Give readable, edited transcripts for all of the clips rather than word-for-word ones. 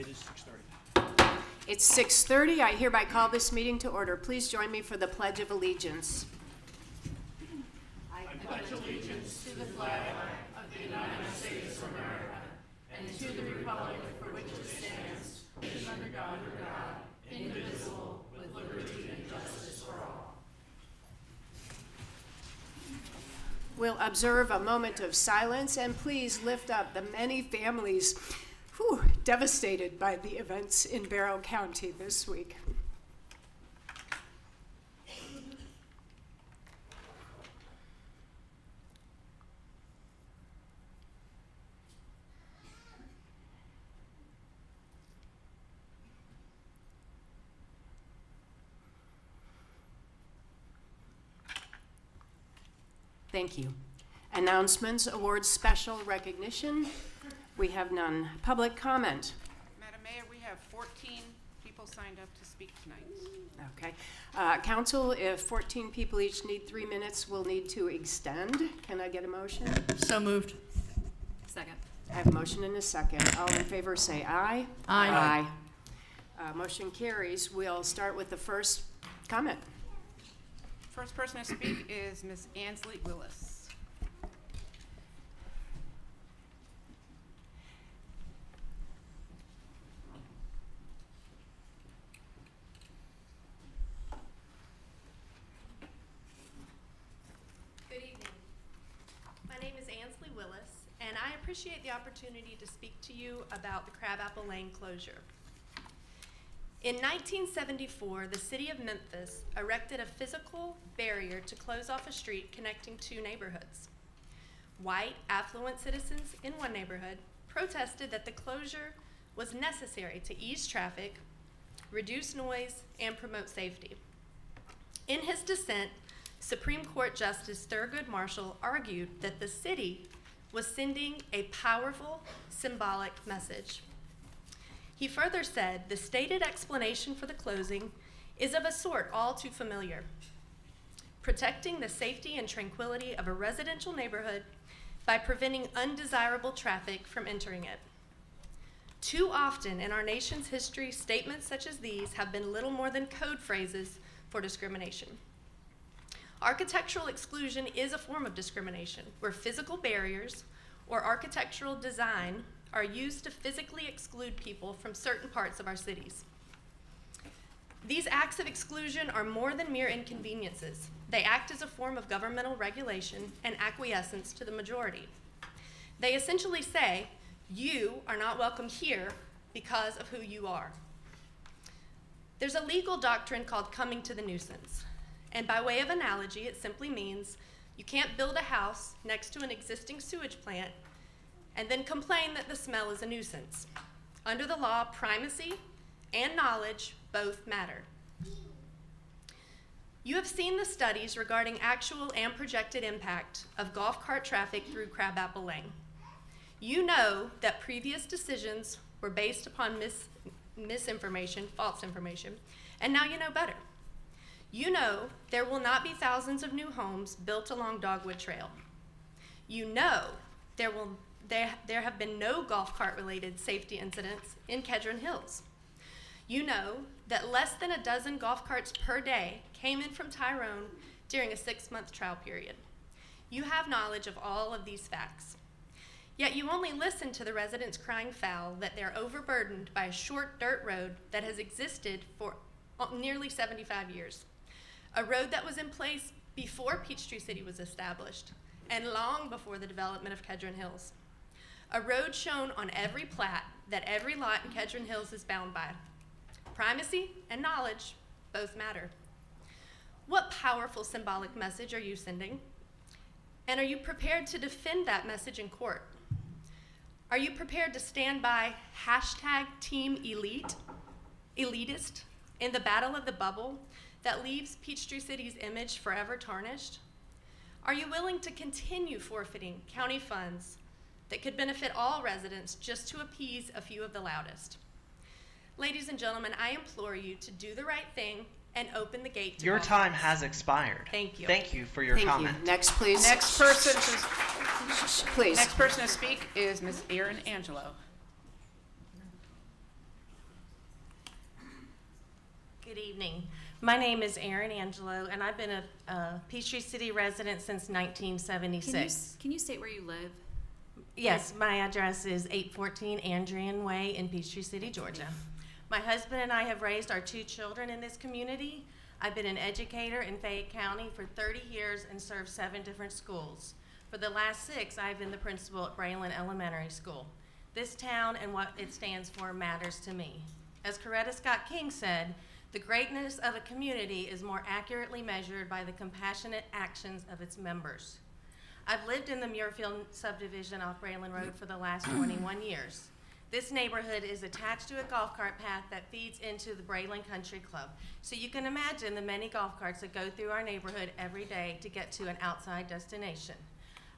It is 6:30. It's 6:30. I hereby call this meeting to order. Please join me for the Pledge of Allegiance. I pledge allegiance to the flag of the United States of America and to the republic for which it stands, one nation under God, indivisible, with liberty and justice for all. We'll observe a moment of silence, and please lift up the many families devastated by the events in Barrow County this week. Thank you. Announcements, awards, special recognition. We have none. Public comment. Madam Mayor, we have 14 people signed up to speak tonight. Okay. Council, if 14 people each need 3 minutes, we'll need to extend. Can I get a motion? So moved. Second. I have a motion and a second. All in favor say aye. Aye. Motion carries. We'll start with the first comment. First person to speak is Ms. Ansley Willis. Good evening. My name is Ansley Willis, and I appreciate the opportunity to speak to you about the Crabapple Lane closure. In 1974, the city of Memphis erected a physical barrier to close off a street connecting two neighborhoods. White, affluent citizens in one neighborhood protested that the closure was necessary to ease traffic, reduce noise, and promote safety. In his dissent, Supreme Court Justice Thurgood Marshall argued that the city was sending a powerful symbolic message. He further said the stated explanation for the closing is of a sort all too familiar: protecting the safety and tranquility of a residential neighborhood by preventing undesirable traffic from entering it. Too often in our nation's history, statements such as these have been little more than code phrases for discrimination. Architectural exclusion is a form of discrimination, where physical barriers or architectural design are used to physically exclude people from certain parts of our cities. These acts of exclusion are more than mere inconveniences. They act as a form of governmental regulation and acquiescence to the majority. They essentially say, you are not welcome here because of who you are. There's a legal doctrine called coming to the nuisance. And by way of analogy, it simply means you can't build a house next to an existing sewage plant and then complain that the smell is a nuisance. Under the law, primacy and knowledge both matter. You have seen the studies regarding actual and projected impact of golf cart traffic through Crabapple Lane. You know that previous decisions were based upon misinformation, false information, and now you know better. You know there will not be thousands of new homes built along Dogwood Trail. You know there have been no golf cart related safety incidents in Kedron Hills. You know that less than a dozen golf carts per day came in from Tyrone during a 6-month trial period. You have knowledge of all of these facts. Yet you only listen to the residents crying foul that they're overburdened by a short dirt road that has existed for nearly 75 years. A road that was in place before Peachtree City was established and long before the development of Kedron Hills. A road shown on every plat that every lot in Kedron Hills is bound by. Primacy and knowledge both matter. What powerful symbolic message are you sending? And are you prepared to defend that message in court? Are you prepared to stand by #TeamElite, elitist, in the battle of the bubble that leaves Peachtree City's image forever tarnished? Are you willing to continue forfeiting county funds that could benefit all residents just to appease a few of the loudest? Ladies and gentlemen, I implore you to do the right thing and open the gate to Your golf time carts. has expired. Thank you. Thank you for your comment. Thank you. Next, please. Next person Please. to speak is Ms. Angelo. Good evening. My name is Angelo, and I've been a Peachtree City resident since 1976. Can you state where you live? Yes, my address is 814 Andrian Way in Peachtree City, Georgia. My husband and I have raised our 2 children in this community. I've been an educator in Fayette County for 30 years and served 7 different schools. For the last 6, I've been the principal at Braylon Elementary School. This town and what it stands for matters to me. As Coretta Scott King said, the greatness of a community is more accurately measured by the compassionate actions of its members. I've lived in the Muirfield subdivision off Braylon Road for the last 21 years. This neighborhood is attached to a golf cart path that feeds into the Braylon Country Club. So you can imagine the many golf carts that go through our neighborhood every day to get to an outside destination.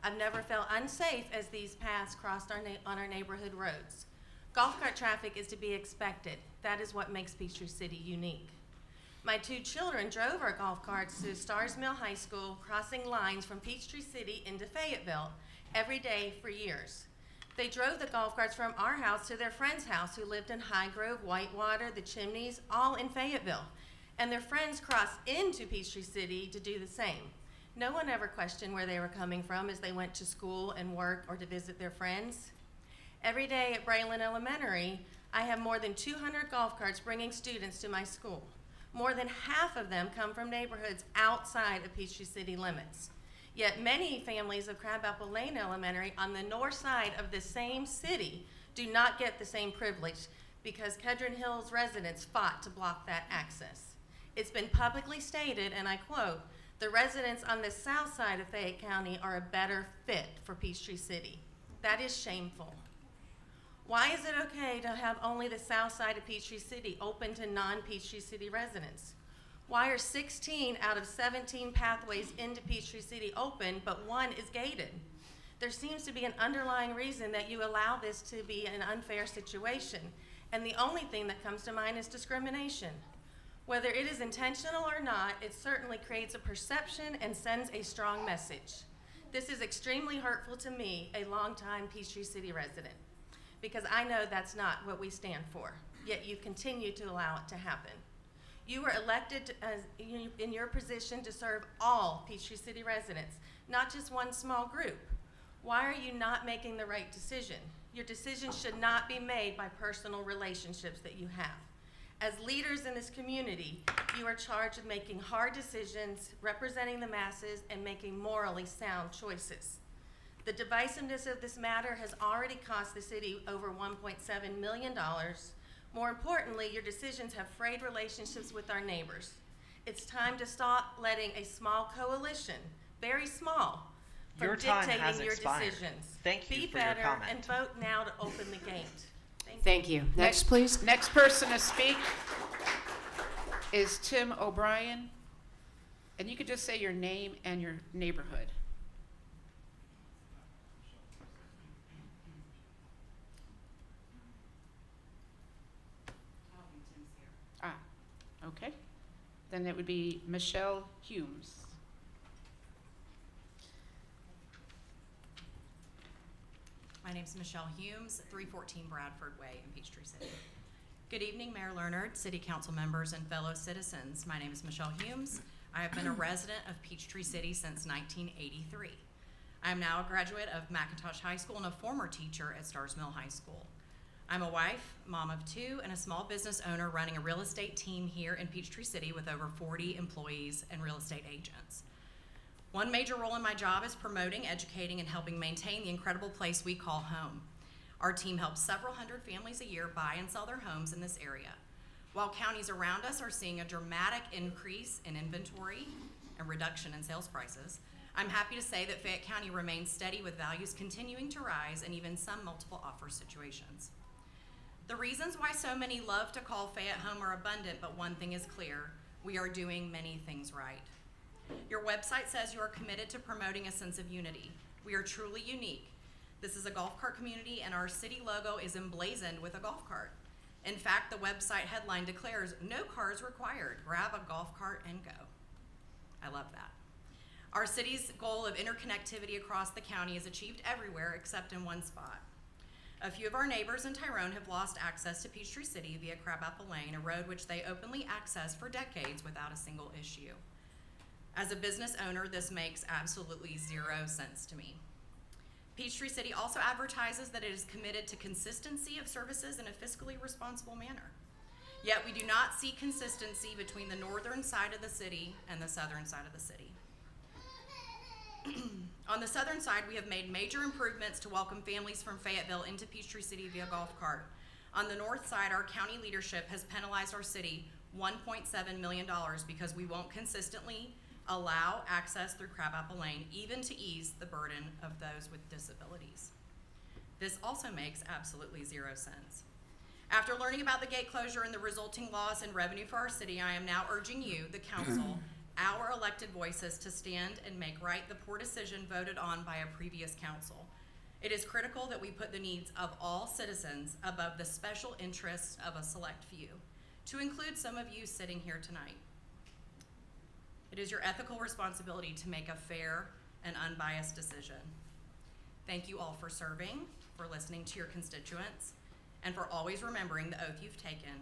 I've never felt unsafe as these paths crossed on our neighborhood roads. Golf cart traffic is to be expected. That is what makes Peachtree City unique. My 2 children drove our golf carts to Stars Mill High School, crossing lines from Peachtree City into Fayetteville every day for years. They drove the golf carts from our house to their friend's house who lived in High Grove, Whitewater, the Chimneys, all in Fayetteville. And their friends crossed into Peachtree City to do the same. No one ever questioned where they were coming from as they went to school and work or to visit their friends. Every day at Braylon Elementary, I have more than 200 golf carts bringing students to my school. More than half of them come from neighborhoods outside of Peachtree City limits. Yet many families of Crabapple Lane Elementary on the north side of the same city do not get the same privilege because Kedron Hills residents fought to block that access. It's been publicly stated, and I quote, "The residents on the south side of Fayette County are a better fit for Peachtree City." That is shameful. Why is it okay to have only the south side of Peachtree City open to non-Peachtree City residents? Why are 16 out of 17 pathways into Peachtree City open, but 1 is gated? There seems to be an underlying reason that you allow this to be an unfair situation, and the only thing that comes to mind is discrimination. Whether it is intentional or not, it certainly creates a perception and sends a strong message. This is extremely hurtful to me, a longtime Peachtree City resident, because I know that's not what we stand for, yet you continue to allow it to happen. You were elected in your position to serve all Peachtree City residents, not just one small group. Why are you not making the right decision? Your decision should not be made by personal relationships that you have. As leaders in this community, you are charged with making hard decisions, representing the masses, and making morally sound choices. The divisiveness of this matter has already cost the city over $1.7 million. More importantly, your decisions have frayed relationships with our neighbors. It's time to stop letting a small coalition, very small, from Your time has dictating your expired. decisions. Thank you Be for your better comment. and vote now to open the gate. Thank you. Next, please. Next person to speak is Tim O'Brien. And you could just say your name and your neighborhood. Ah, okay. Then it would be Michelle Humes. My name's Michelle Humes, 314 Bradford Way in Peachtree City. Good evening, Mayor Lerner, City Council members, and fellow citizens. My name is Michelle Humes. I have been a resident of Peachtree City since 1983. I am now a graduate of McIntosh High School and a former teacher at Stars Mill High School. I'm a wife, mom of 2, and a small business owner running a real estate team here in Peachtree City with over 40 employees and real estate agents. One major role in my job is promoting, educating, and helping maintain the incredible place we call home. Our team helps several hundred families a year buy and sell their homes in this area. While counties around us are seeing a dramatic increase in inventory and reduction in sales prices, I'm happy to say that Fayette County remains steady with values continuing to rise and even some multiple offer situations. The reasons why so many love to call Fayette home are abundant, but one thing is clear: we are doing many things right. Your website says you are committed to promoting a sense of unity. We are truly unique. This is a golf cart community, and our city logo is emblazoned with a golf cart. In fact, the website headline declares, "No cars required. Grab a golf cart and go." I love that. Our city's goal of interconnectivity across the county is achieved everywhere except in one spot. A few of our neighbors in Tyrone have lost access to Peachtree City via Crabapple Lane, a road which they openly accessed for decades without a single issue. As a business owner, this makes absolutely zero sense to me. Peachtree City also advertises that it is committed to consistency of services in a fiscally responsible manner. Yet we do not see consistency between the northern side of the city and the southern side of the city. On the southern side, we have made major improvements to welcome families from Fayetteville into Peachtree City via golf cart. On the north side, our county leadership has penalized our city $1.7 million because we won't consistently allow access through Crabapple Lane, even to ease the burden of those with disabilities. This also makes absolutely zero sense. After learning about the gate closure and the resulting loss in revenue for our city, I am now urging you, the council, our elected voices, to stand and make right the poor decision voted on by a previous council. It is critical that we put the needs of all citizens above the special interests of a select few, to include some of you sitting here tonight. It is your ethical responsibility to make a fair and unbiased decision. Thank you all for serving, for listening to your constituents, and for always remembering the oath you've taken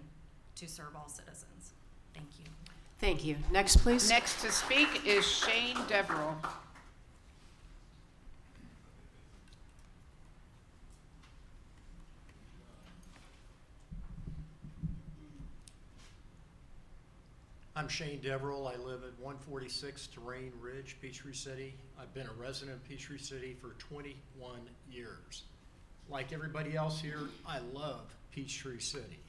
to serve all citizens. Thank you. Thank you. Next, please. Next to speak is Shane Deverell. I'm Shane Deverell. I live at 146 Terrain Ridge, Peachtree City. I've been a resident of Peachtree City for 21 years. Like everybody else here, I love Peachtree City.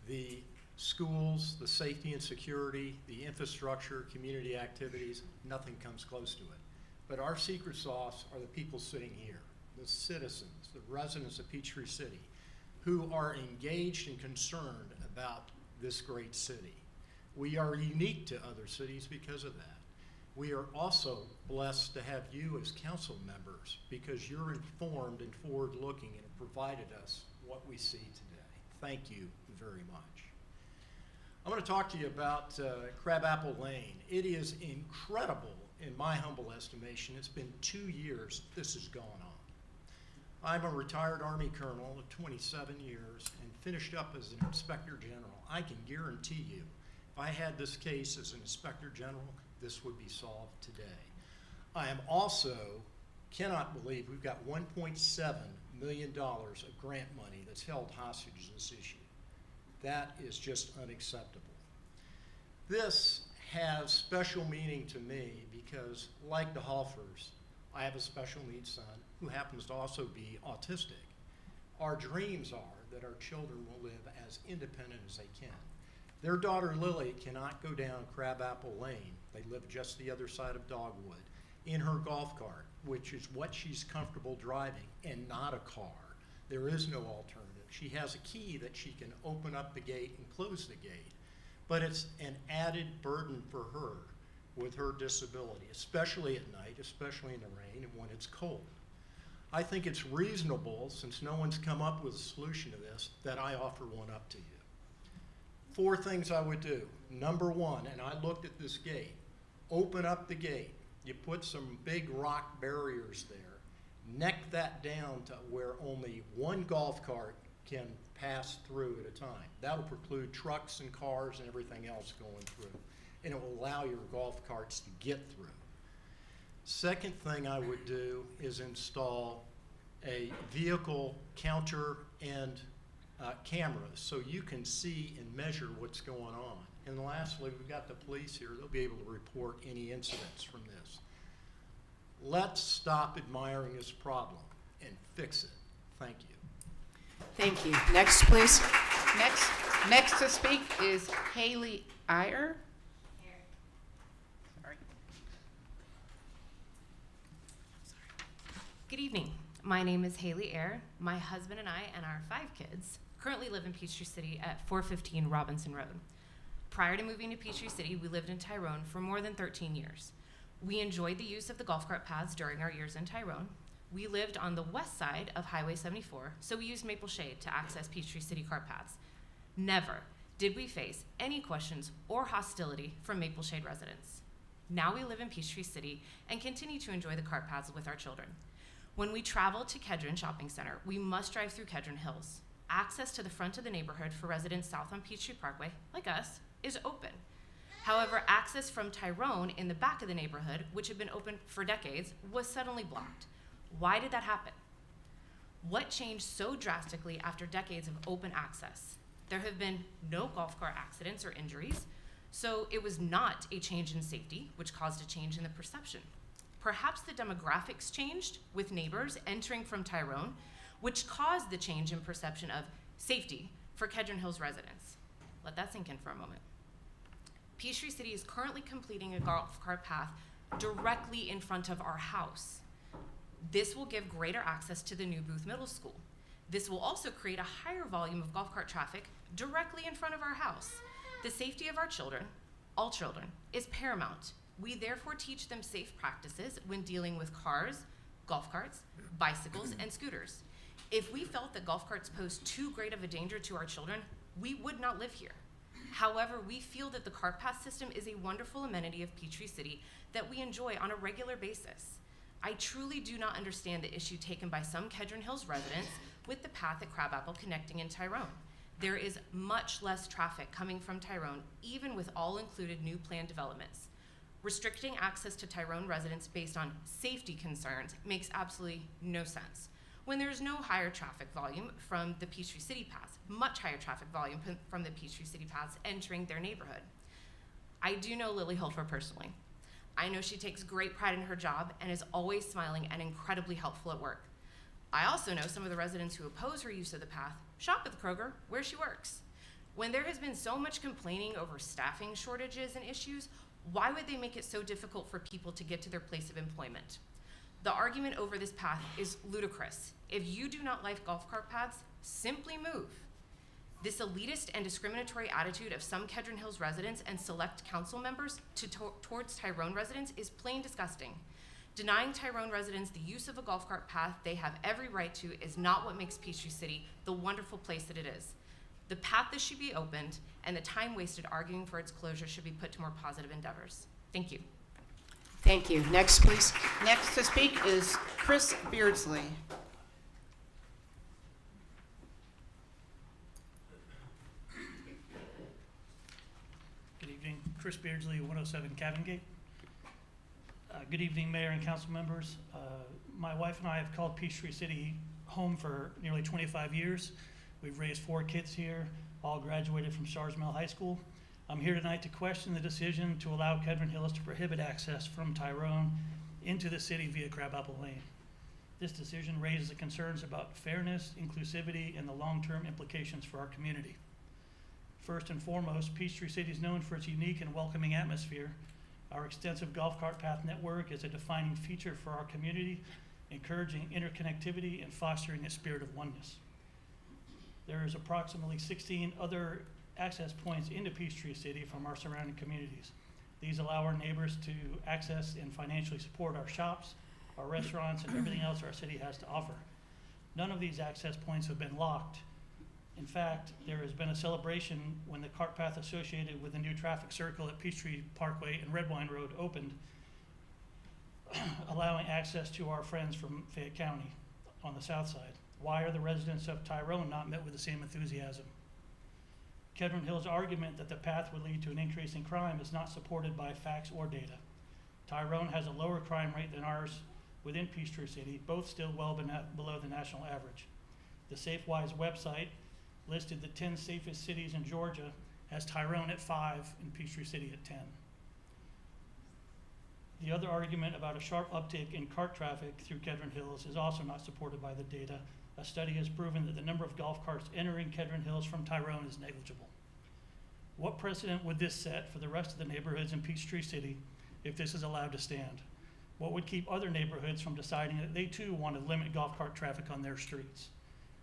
The schools, the safety and security, the infrastructure, community activities, nothing comes close to it. But our secret sauce are the people sitting here, the citizens, the residents of Peachtree City, who are engaged and concerned about this great city. We are unique to other cities because of that. We are also blessed to have you as council members because you're informed and forward-looking and have provided us what we see today. Thank you very much. I'm going to talk to you about Crabapple Lane. It is incredible in my humble estimation. It's been 2 years this has gone on. I'm a retired Army colonel of 27 years and finished up as an inspector general. I can guarantee you, if I had this case as an inspector general, this would be solved today. I am also, cannot believe we've got $1.7 million of grant money that's held hostage to this issue. That is just unacceptable. This has special meaning to me because, like the Hoffers, I have a special needs son who happens to also be autistic. Our dreams are that our children will live as independent as they can. Their daughter Lily cannot go down Crabapple Lane, they live just the other side of Dogwood, in her golf cart, which is what she's comfortable driving, and not a car. There is no alternative. She has a key that she can open up the gate and close the gate, but it's an added burden for her with her disability, especially at night, especially in the rain and when it's cold. I think it's reasonable, since no one's come up with a solution to this, that I offer one up to you. 4 things I would do. Number 1, and I looked at this gate, open up the gate. You put some big rock barriers there, neck that down to where only one golf cart can pass through at a time. That'll preclude trucks and cars and everything else going through, and it will allow your golf carts to get through. Second thing I would do is install a vehicle counter and cameras so you can see and measure what's going on. And lastly, we've got the police here. They'll be able to report any incidents from this. Let's stop admiring this problem and fix it. Thank you. Thank you. Next, please. Next to speak is Haley Iyer. Sorry. Good evening. My name is Haley Eyre. My husband and I and our 5 kids currently live in Peachtree City at 415 Robinson Road. Prior to moving to Peachtree City, we lived in Tyrone for more than 13 years. We enjoyed the use of the golf cart paths during our years in Tyrone. We lived on the west side of Highway 74, so we used Maple Shade to access Peachtree City cart paths. Never did we face any questions or hostility from Maple Shade residents. Now we live in Peachtree City and continue to enjoy the cart paths with our children. When we travel to Kedron Shopping Center, we must drive through Kedron Hills. Access to the front of the neighborhood for residents south on Peachtree Parkway, like us, is open. However, access from Tyrone in the back of the neighborhood, which had been open for decades, was suddenly blocked. Why did that happen? What changed so drastically after decades of open access? There have been no golf cart accidents or injuries, so it was not a change in safety, which caused a change in the perception. Perhaps the demographics changed with neighbors entering from Tyrone, which caused the change in perception of safety for Kedron Hills residents. Let that sink in for a moment. Peachtree City is currently completing a golf cart path directly in front of our house. This will give greater access to the new Booth Middle School. This will also create a higher volume of golf cart traffic directly in front of our house. The safety of our children, all children, is paramount. We therefore teach them safe practices when dealing with cars, golf carts, bicycles, and scooters. If we felt that golf carts posed too great of a danger to our children, we would not live here. However, we feel that the cart path system is a wonderful amenity of Peachtree City that we enjoy on a regular basis. I truly do not understand the issue taken by some Kedron Hills residents with the path at Crabapple connecting in Tyrone. There is much less traffic coming from Tyrone, even with all included new planned developments. Restricting access to Tyrone residents based on safety concerns makes absolutely no sense. When there's no higher traffic volume from the Peachtree City paths, much higher traffic volume from the Peachtree City paths entering their neighborhood. I do know Lily Holfer personally. I know she takes great pride in her job and is always smiling and incredibly helpful at work. I also know some of the residents who oppose her use of the path shop at the Kroger where she works. When there has been so much complaining over staffing shortages and issues, why would they make it so difficult for people to get to their place of employment? The argument over this path is ludicrous. If you do not like golf cart paths, simply move. This elitist and discriminatory attitude of some Kedron Hills residents and select council members towards Tyrone residents is plain disgusting. Denying Tyrone residents the use of a golf cart path they have every right to is not what makes Peachtree City the wonderful place that it is. The path that should be opened and the time wasted arguing for its closure should be put to more positive endeavors. Thank you. Thank you. Next, please. Next to speak is Chris Beardsley. Good evening, Chris Beardsley, 107 Cabingate. Good evening, Mayor and council members. My wife and I have called Peachtree City home for nearly 25 years. We've raised 4 kids here, all graduated from Sarsmell High School. I'm here tonight to question the decision to allow Kedron Hills to prohibit access from Tyrone into the city via Crabapple Lane. This decision raises the concerns about fairness, inclusivity, and the long-term implications for our community. First and foremost, Peachtree City is known for its unique and welcoming atmosphere. Our extensive golf cart path network is a defining feature for our community, encouraging interconnectivity and fostering a spirit of oneness. There is approximately 16 other access points into Peachtree City from our surrounding communities. These allow our neighbors to access and financially support our shops, our restaurants, and everything else our city has to offer. None of these access points have been locked. In fact, there has been a celebration when the cart path associated with the new traffic circle at Peachtree Parkway and Red Wine Road opened, allowing access to our friends from Fayette County on the south side. Why are the residents of Tyrone not met with the same enthusiasm? Kedron Hills' argument that the path would lead to an increase in crime is not supported by facts or data. Tyrone has a lower crime rate than ours within Peachtree City, both still well below the national average. The SafeWise website listed the 10 safest cities in Georgia, has Tyrone at 5 and Peachtree City at 10. The other argument about a sharp uptick in cart traffic through Kedron Hills is also not supported by the data. A study has proven that the number of golf carts entering Kedron Hills from Tyrone is negligible. What precedent would this set for the rest of the neighborhoods in Peachtree City if this is allowed to stand? What would keep other neighborhoods from deciding that they too want to limit golf cart traffic on their streets?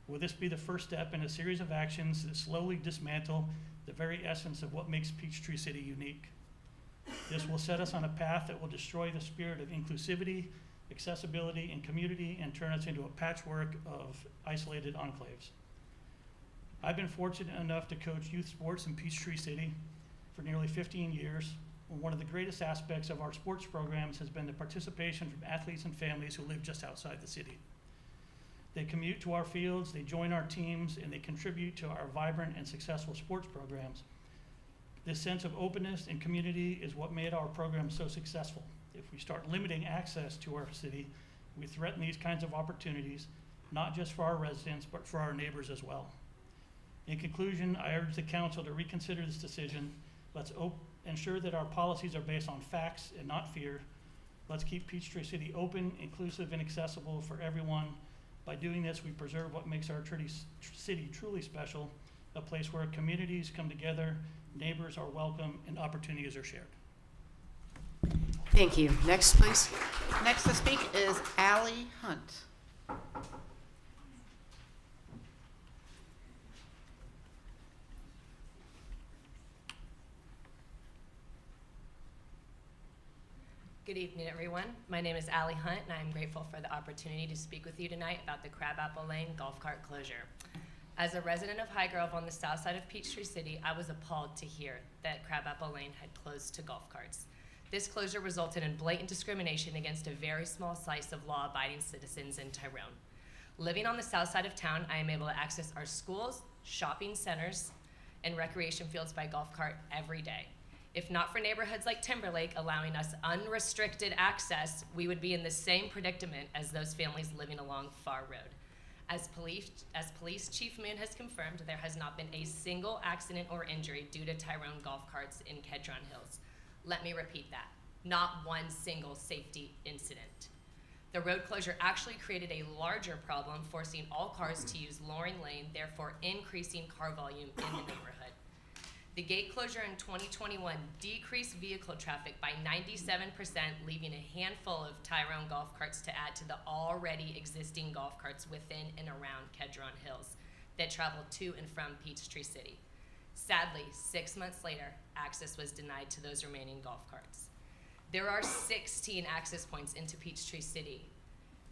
Will this be the first step in a series of actions that slowly dismantle the very essence of what makes Peachtree City unique? This will set us on a path that will destroy the spirit of inclusivity, accessibility, and community and turn us into a patchwork of isolated enclaves. I've been fortunate enough to coach youth sports in Peachtree City for nearly 15 years. one of the greatest aspects of our sports programs has been the participation from athletes and families who live just outside the city. They commute to our fields, they join our teams, and they contribute to our vibrant and successful sports programs. This sense of openness and community is what made our program so successful. If we start limiting access to our city, we threaten these kinds of opportunities, not just for our residents, but for our neighbors as well. In conclusion, I urge the council to reconsider this decision. Let's ensure that our policies are based on facts and not fear. Let's keep Peachtree City open, inclusive, and accessible for everyone. By doing this, we preserve what makes our city truly special, a place where communities come together, neighbors are welcome, and opportunities are shared. Thank you. Next, please. Next to speak is Allie Hunt. Good evening, everyone. My name is Allie Hunt, and I'm grateful for the opportunity to speak with you tonight about the Crabapple Lane golf cart closure. As a resident of Highgrove on the south side of Peachtree City, I was appalled to hear that Crabapple Lane had closed to golf carts. This closure resulted in blatant discrimination against a very small slice of law-abiding citizens in Tyrone. Living on the south side of town, I am able to access our schools, shopping centers, and recreation fields by golf cart every day. If not for neighborhoods like Timberlake allowing us unrestricted access, we would be in the same predicament as those families living along Far Road. As Police Chief Moon has confirmed, there has not been a single accident or injury due to Tyrone golf carts in Kedron Hills. Let me repeat that. Not one single safety incident. The road closure actually created a larger problem, forcing all cars to use Loring Lane, therefore increasing car volume in the neighborhood. The gate closure in 2021 decreased vehicle traffic by 97%, leaving a handful of Tyrone golf carts to add to the already existing golf carts within and around Kedron Hills that travel to and from Peachtree City. Sadly, 6 months later, access was denied to those remaining golf carts. There are 16 access points into Peachtree City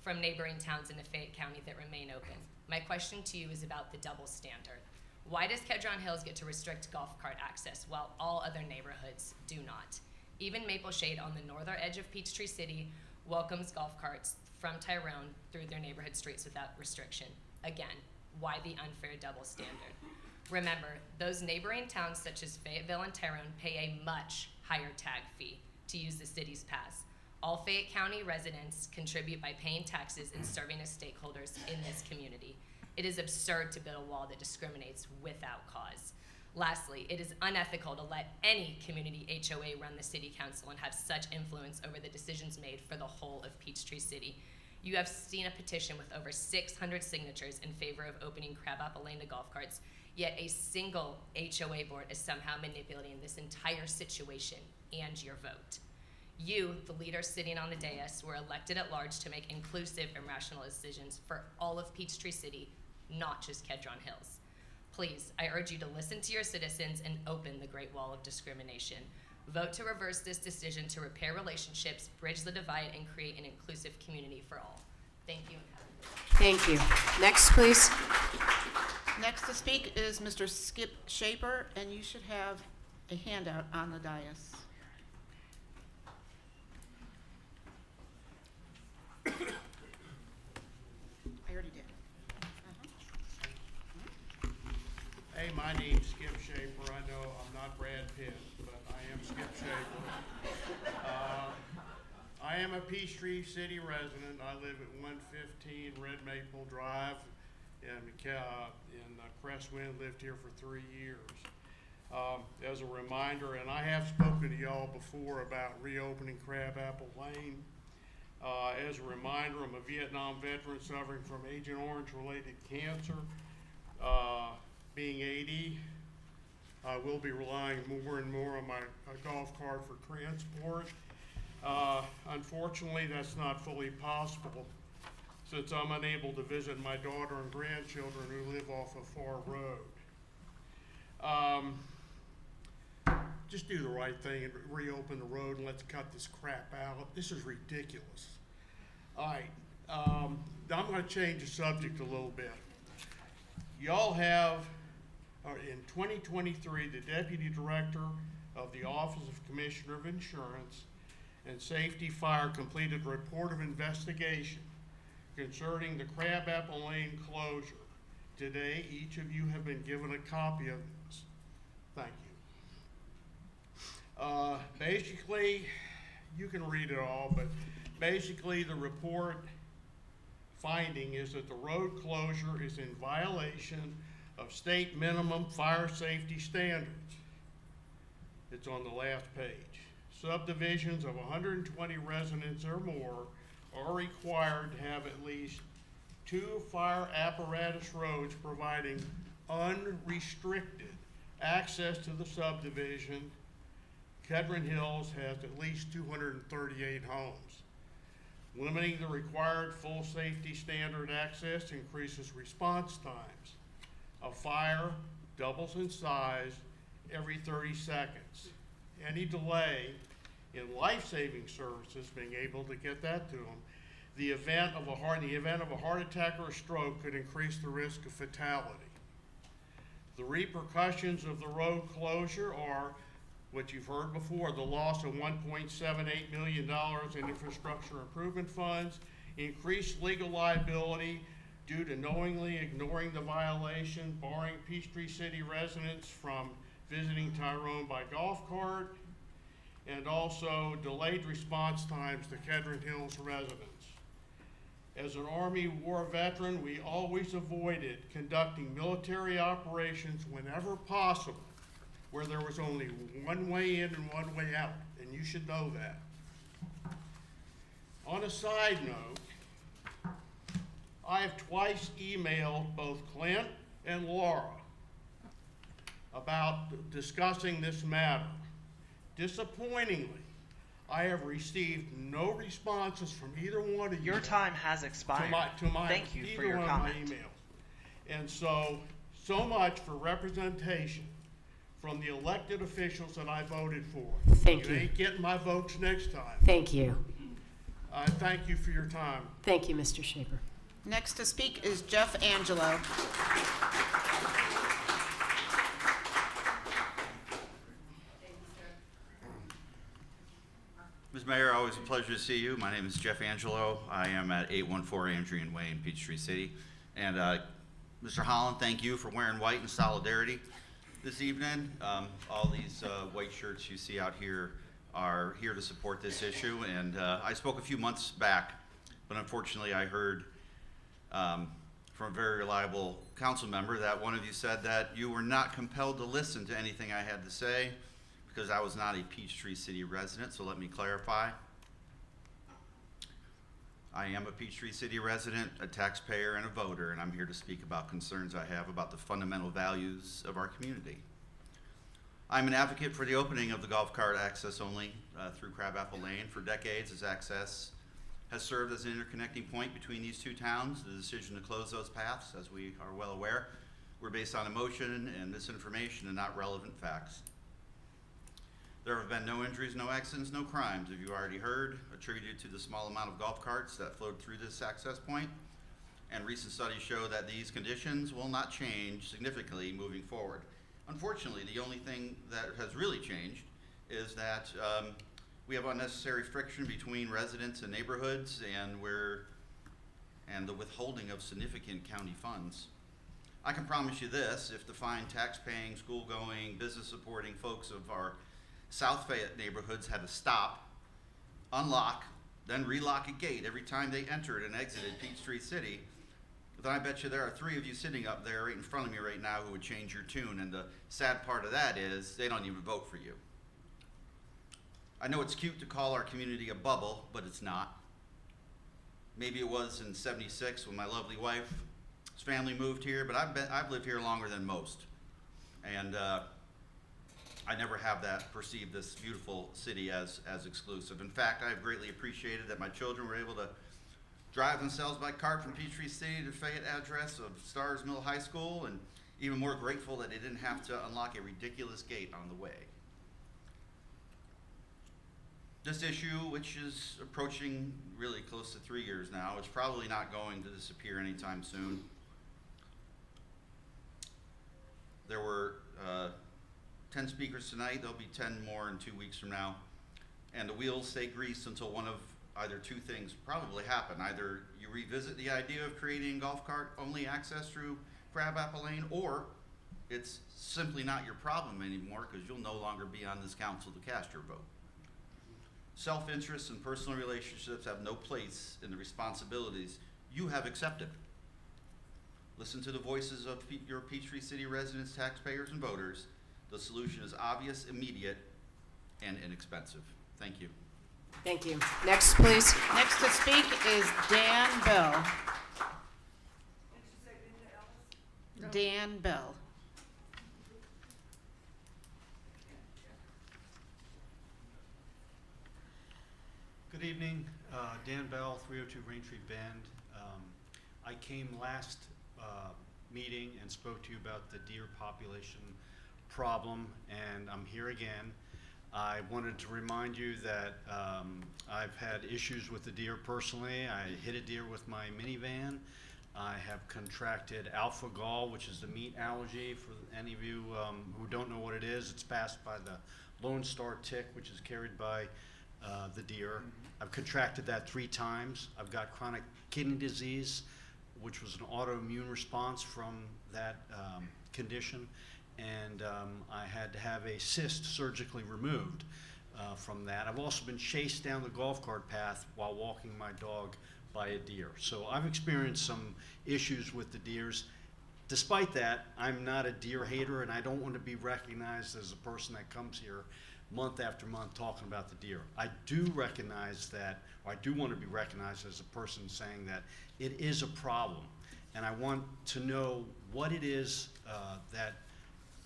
from neighboring towns in Fayette County that remain open. My question to you is about the double standard. Why does Kedron Hills get to restrict golf cart access while all other neighborhoods do not? Even Maple Shade on the northern edge of Peachtree City welcomes golf carts from Tyrone through their neighborhood streets without restriction. Again, why the unfair double standard? Remember, those neighboring towns such as Fayetteville and Tyrone pay a much higher tag fee to use the city's pass. All Fayette County residents contribute by paying taxes and serving as stakeholders in this community. It is absurd to build a wall that discriminates without cause. Lastly, it is unethical to let any community HOA run the city council and have such influence over the decisions made for the whole of Peachtree City. You have seen a petition with over 600 signatures in favor of opening Crabapple Lane to golf carts, yet a single HOA board is somehow manipulating this entire situation and your vote. You, the leaders sitting on the dais, were elected at large to make inclusive and rational decisions for all of Peachtree City, not just Kedron Hills. Please, I urge you to listen to your citizens and open the Great Wall of discrimination. Vote to reverse this decision to repair relationships, bridge the divide, and create an inclusive community for all. Thank you. Thank you. Next, please. Next to speak is Mr. Skip Schaeffer, and you should have a handout on the dais. I already did. Hey, my name's Skip Schaeffer. I know I'm not Brad Pitt, but I am Skip Schaeffer. I am a Peachtree City resident. I live at 115 Red Maple Drive in Crestwind. Lived here for 3 years. As a reminder, and I have spoken to y'all before about reopening Crabapple Lane. As a reminder, I'm a Vietnam veteran suffering from Agent Orange-related cancer. Being 80, I will be relying more and more on my golf cart for transport. Unfortunately, that's not fully possible since I'm unable to visit my daughter and grandchildren who live off of Far Road. Just do the right thing and reopen the road and let's cut this crap out. This is ridiculous. All right, I'm going to change the subject a little bit. Y'all have, in 2023, the Deputy Director of the Office of Commissioner of Insurance and Safety Fire completed a report of investigation concerning the Crabapple Lane closure. Today, each of you have been given a copy of this. Thank you. Basically, you can read it all, but basically the report finding is that the road closure is in violation of state minimum fire safety standards. It's on the last page. Subdivisions of 120 residents or more are required to have at least 2 fire apparatus roads providing unrestricted access to the subdivision. Kedron Hills has at least 238 homes. Limiting the required full safety standard access increases response times. A fire doubles in size every 30 seconds. Any delay in life-saving services, being able to get that to them, in the event of a heart attack or a stroke could increase the risk of fatality. The repercussions of the road closure are what you've heard before, the loss of $1.78 million in infrastructure improvement funds, increased legal liability due to knowingly ignoring the violation, barring Peachtree City residents from visiting Tyrone by golf cart, and also delayed response times to Kedron Hills residents. As an Army War veteran, we always avoided conducting military operations whenever possible, where there was only one way in and one way out, and you should know that. On a side note, I have twice emailed both Clint and Laura about discussing this matter. Disappointingly, I have received no responses from either one of you. Your time has expired. Thank you for your comment. Either one of my emails. And so much for representation from the elected officials that I voted for. Thank you. You ain't getting my votes next time. Thank you. I thank you for your time. Thank you, Mr. Schaeffer. Next to speak is Jeff Angelo. Ms. Mayor, always a pleasure to see you. My name is Jeff Angelo. I am at 814 Andrian Way in Peachtree City. And Mr. Holland, thank you for wearing white in solidarity this evening. All these white shirts you see out here are here to support this issue. And I spoke a few months back, but unfortunately I heard from a very reliable council member that one of you said that you were not compelled to listen to anything I had to say because I was not a Peachtree City resident, so let me clarify. I am a Peachtree City resident, a taxpayer, and a voter, and I'm here to speak about concerns I have about the fundamental values of our community. I'm an advocate for the opening of the golf cart access only through Crabapple Lane. For decades, this access has served as an interconnecting point between these two towns. The decision to close those paths, as we are well aware, were based on emotion and misinformation and not relevant facts. There have been no injuries, no accidents, no crimes, as you already heard, attributed to the small amount of golf carts that flowed through this access point. And recent studies show that these conditions will not change significantly moving forward. Unfortunately, the only thing that has really changed is that we have unnecessary friction between residents and neighborhoods, and the withholding of significant county funds. I can promise you this: if the fine tax-paying, school-going, business-supporting folks of our South Fayette neighborhoods had to stop, unlock, then relock a gate every time they entered and exited Peachtree City, then I bet you there are 3 of you sitting up there right in front of me right now who would change your tune. And the sad part of that is they don't even vote for you. I know it's cute to call our community a bubble, but it's not. Maybe it was in '76 when my lovely wife's family moved here, but I've lived here longer than most. And I never have perceived this beautiful city as exclusive. In fact, I have greatly appreciated that my children were able to drive themselves by cart from Peachtree City to Fayette address of Stars Mill High School, and even more grateful that they didn't have to unlock a ridiculous gate on the way. This issue, which is approaching really close to 3 years now, is probably not going to disappear anytime soon. There were 10 speakers tonight. There'll be 10 more in 2 weeks from now. And the wheels stay greased until one of either two things probably happen. Either you revisit the idea of creating golf cart only access through Crabapple Lane, or it's simply not your problem anymore because you'll no longer be on this council to cast your vote. Self-interest and personal relationships have no place in the responsibilities you have accepted. Listen to the voices of your Peachtree City residents, taxpayers, and voters. The solution is obvious, immediate, and inexpensive. Thank you. Thank you. Next, please. Next to speak is Dan Bell. Dan Bell. Good evening, Dan Bell, 302 Raintree Bend. I came last meeting and spoke to you about the deer population problem, and I'm here again. I wanted to remind you that I've had issues with the deer personally. I hit a deer with my minivan. I have contracted alpha gall, which is the meat allergy. For any of you who don't know what it is, it's passed by the Lone Star tick, which is carried by the deer. I've contracted that 3 times. I've got chronic kidney disease, which was an autoimmune response from that condition. And I had to have a cyst surgically removed from that. I've also been chased down the golf cart path while walking my dog by a deer. So I've experienced some issues with the deers. Despite that, I'm not a deer hater, and I don't want to be recognized as a person that comes here month after month talking about the deer. I do recognize that, or I do want to be recognized as a person saying that it is a problem. And I want to know what it is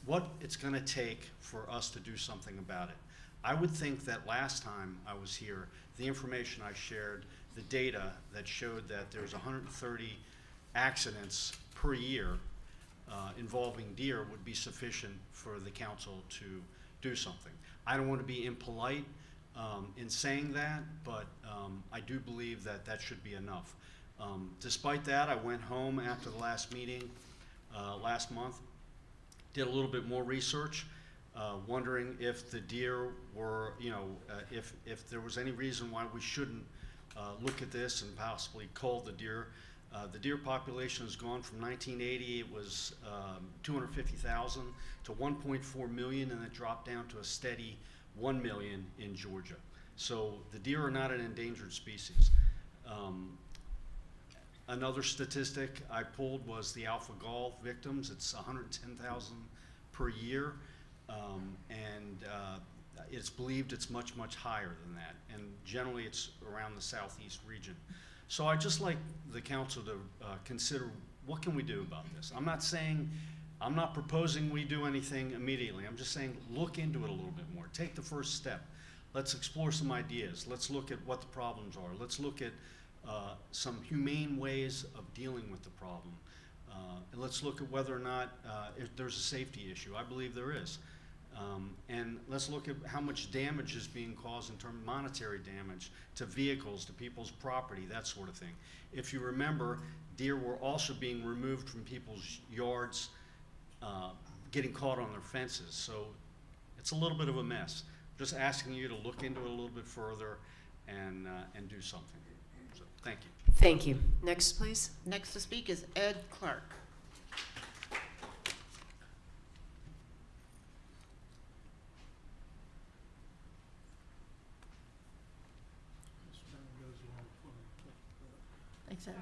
what it's going to take for us to do something about it. I would think that last time I was here, the information I shared, the data that showed that there's 130 accidents per year involving deer would be sufficient for the council to do something. I don't want to be impolite in saying that, but I do believe that that should be enough. Despite that, I went home after the last meeting last month, did a little bit more research, wondering if the deer were, if there was any reason why we shouldn't look at this and possibly cull the deer. The deer population has gone from 1980, it was 250,000 to 1.4 million, and it dropped down to a steady 1 million in Georgia. So the deer are not an endangered species. Another statistic I pulled was the alpha gall victims. It's 110,000 per year, and it's believed it's much, much higher than that. And generally it's around the southeast region. So I'd just like the council to consider, what can we do about this? I'm not proposing we do anything immediately. I'm just saying look into it a little bit more. Take the first step. Let's explore some ideas. Let's look at what the problems are. Let's look at some humane ways of dealing with the problem. And let's look at whether or not if there's a safety issue. I believe there is. And let's look at how much damage is being caused in terms of monetary damage to vehicles, to people's property, that sort of thing. If you remember, deer were also being removed from people's yards, getting caught on their fences. So it's a little bit of a mess. Just asking you to look into it a little bit further and do something. So thank you. Thank you. Next, please. Next to speak is Ed Clark. Thanks, Ed.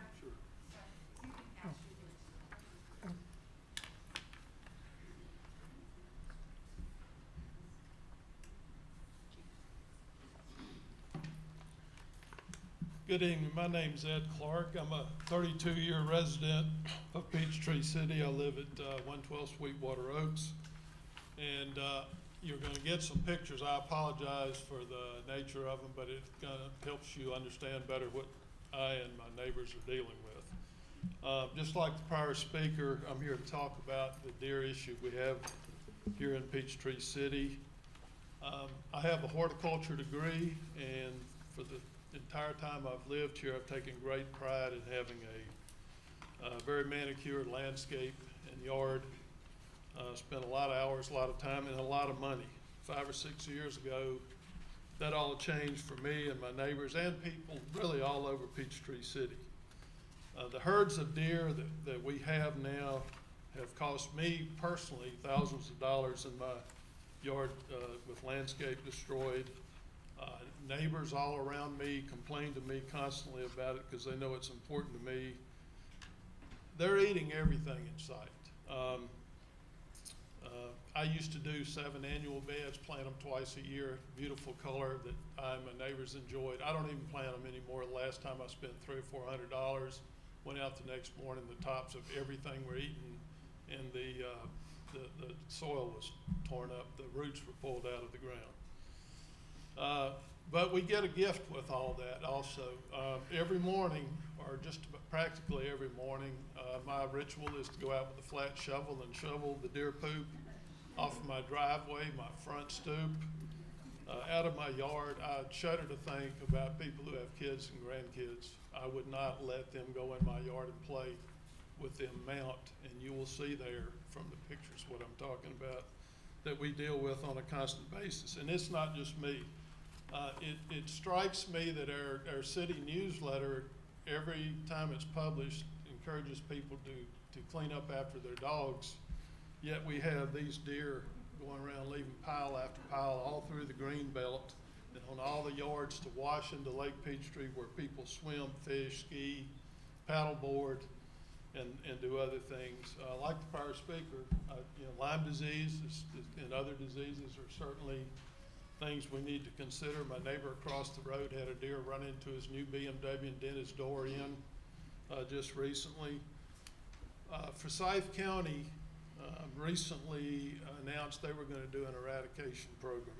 Good evening. My name's Ed Clark. I'm a 32-year resident of Peachtree City. I live at 112 Sweetwater Oaks. And you're going to get some pictures. I apologize for the nature of them, but it kind of helps you understand better what I and my neighbors are dealing with. Just like the prior speaker, I'm here to talk about the deer issue we have here in Peachtree City. I have a horticulture degree, and for the entire time I've lived here, I've taken great pride in having a very manicured landscape and yard. Spent a lot of hours, a lot of time, and a lot of money. 5 or 6 years ago, that all changed for me and my neighbors and people really all over Peachtree City. The herds of deer that we have now have cost me personally thousands of dollars in my yard with landscape destroyed. Neighbors all around me complain to me constantly about it because they know it's important to me. They're eating everything in sight. I used to do 7 annual beds, plant them twice a year, beautiful color that I and my neighbors enjoyed. I don't even plant them anymore. The last time I spent $300 or $400, went out the next morning, the tops of everything were eaten, and the soil was torn up. The roots were pulled out of the ground. But we get a gift with all that also. Every morning, or just about practically every morning, my ritual is to go out with a flat shovel and shovel the deer poop off of my driveway, my front stoop, out of my yard. I shudder to think about people who have kids and grandkids. I would not let them go in my yard and play with the amount, and you will see there from the pictures what I'm talking about, that we deal with on a constant basis. And it's not just me. It strikes me that our city newsletter, every time it's published, encourages people to clean up after their dogs, yet we have these deer going around leaving pile after pile all through the green belt and on all the yards to wash into Lake Peachtree where people swim, fish, ski, paddleboard, and do other things. Like the prior speaker, Lyme disease and other diseases are certainly things we need to consider. My neighbor across the road had a deer run into his new BMW and dent his door in just recently. Forsyth County recently announced they were going to do an eradication program,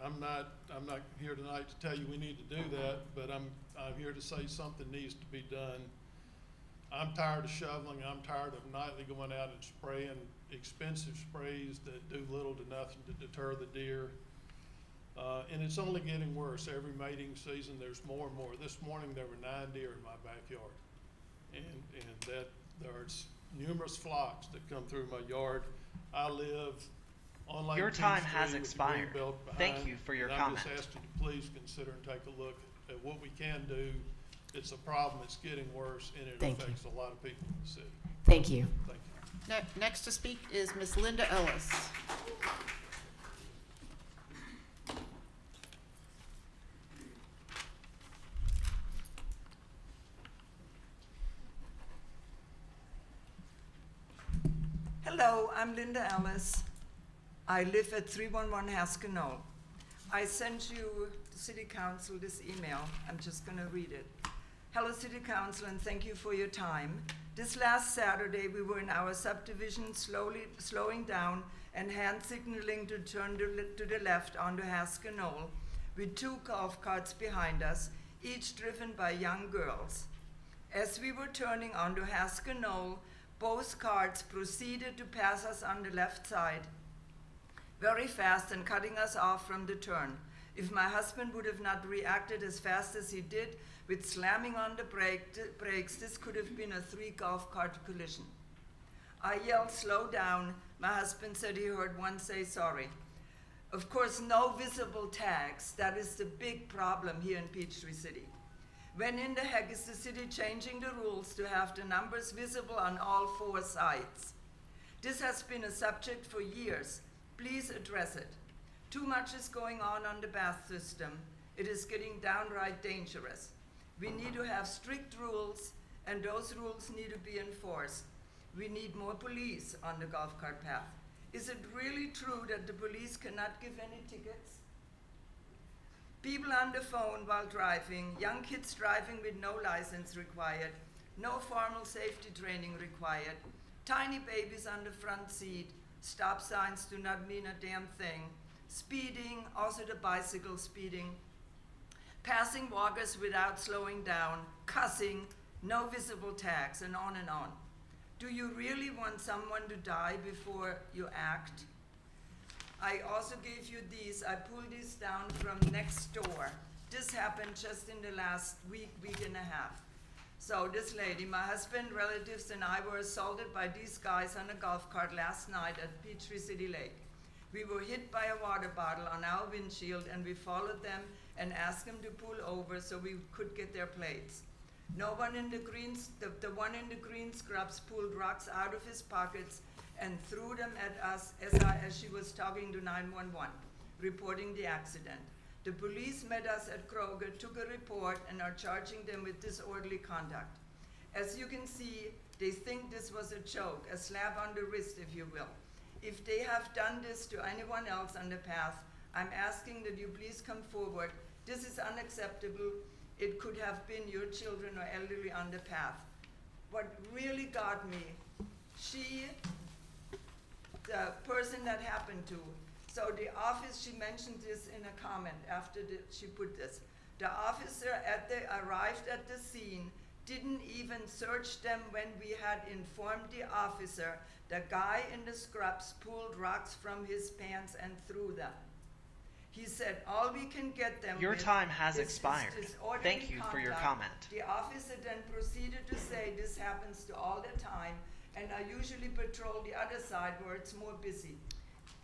and I'm not here tonight to tell you we need to do that, but I'm here to say something needs to be done. I'm tired of shoveling. I'm tired of nightly going out and spraying expensive sprays that do little to nothing to deter the deer. And it's only getting worse. Every mating season, there's more and more. This morning, there were 9 deer in my backyard. And that there's numerous flocks that come through my yard. I live on Lake Your time Peachtree has with the expired. green belt behind, Thank you for your and comment. I'm just asking you to please consider and take a look at what we can do. It's a problem. It's getting worse, and it Thank you. affects a lot of people in the city. Thank you. Thank you. Next to speak is Miss Linda Ellis. Hello, I'm Linda Ellis. I live at 311 Haskell Knoll. I sent you, the City Council, this email. I'm just going to read it. Hello, City Council, and thank you for your time. This last Saturday, we were in our subdivision slowing down and hand signaling to turn to the left onto Haskell Knoll with 2 golf carts behind us, each driven by young girls. As we were turning onto Haskell Knoll, both carts proceeded to pass us on the left side very fast and cutting us off from the turn. If my husband would have not reacted as fast as he did with slamming on the brakes, this could have been a 3 golf cart collision. I yelled, "Slow down." My husband said he heard one say sorry. Of course, no visible tags. That is the big problem here in Peachtree City. When in the heck is the city changing the rules to have the numbers visible on all 4 sides? This has been a subject for years. Please address it. Too much is going on the bath system. It is getting downright dangerous. We need to have strict rules, and those rules need to be enforced. We need more police on the golf cart path. Is it really true that the police cannot give any tickets? People on the phone while driving, young kids driving with no license required, no formal safety training required, tiny babies on the front seat, stop signs do not mean a damn thing, speeding, also the bicycle speeding, passing walkers without slowing down, cussing, no visible tags, and on and on. Do you really want someone to die before you act? I also gave you these. I pulled these down from next door. This happened just in the last week and a half. So this lady, my husband, relatives, and I were assaulted by these guys on a golf cart last night at Peachtree City Lake. We were hit by a water bottle on our windshield, and we followed them and asked them to pull over so we could get their plates. No one in the greens, the one in the green scrubs pulled rocks out of his pockets and threw them at us as she was talking to 911, reporting the accident. The police met us at Kroger, took a report, and are charging them with disorderly conduct. As you can see, they think this was a joke, a slap on the wrist, if you will. If they have done this to anyone else on the path, I'm asking that you please come forward. This is unacceptable. It could have been your children or elderly on the path. What really got me, the person that happened to, so the office, she mentioned this in a comment after she put this. The officer arrived at the scene, didn't even search them when we had informed the officer the guy in the scrubs pulled rocks from his pants and threw them. He said, all we can get them Your with time has is expired. disorderly Thank you for your conduct. comment. The officer then proceeded to say this happens to all the time, and I usually patrol the other side where it's more busy.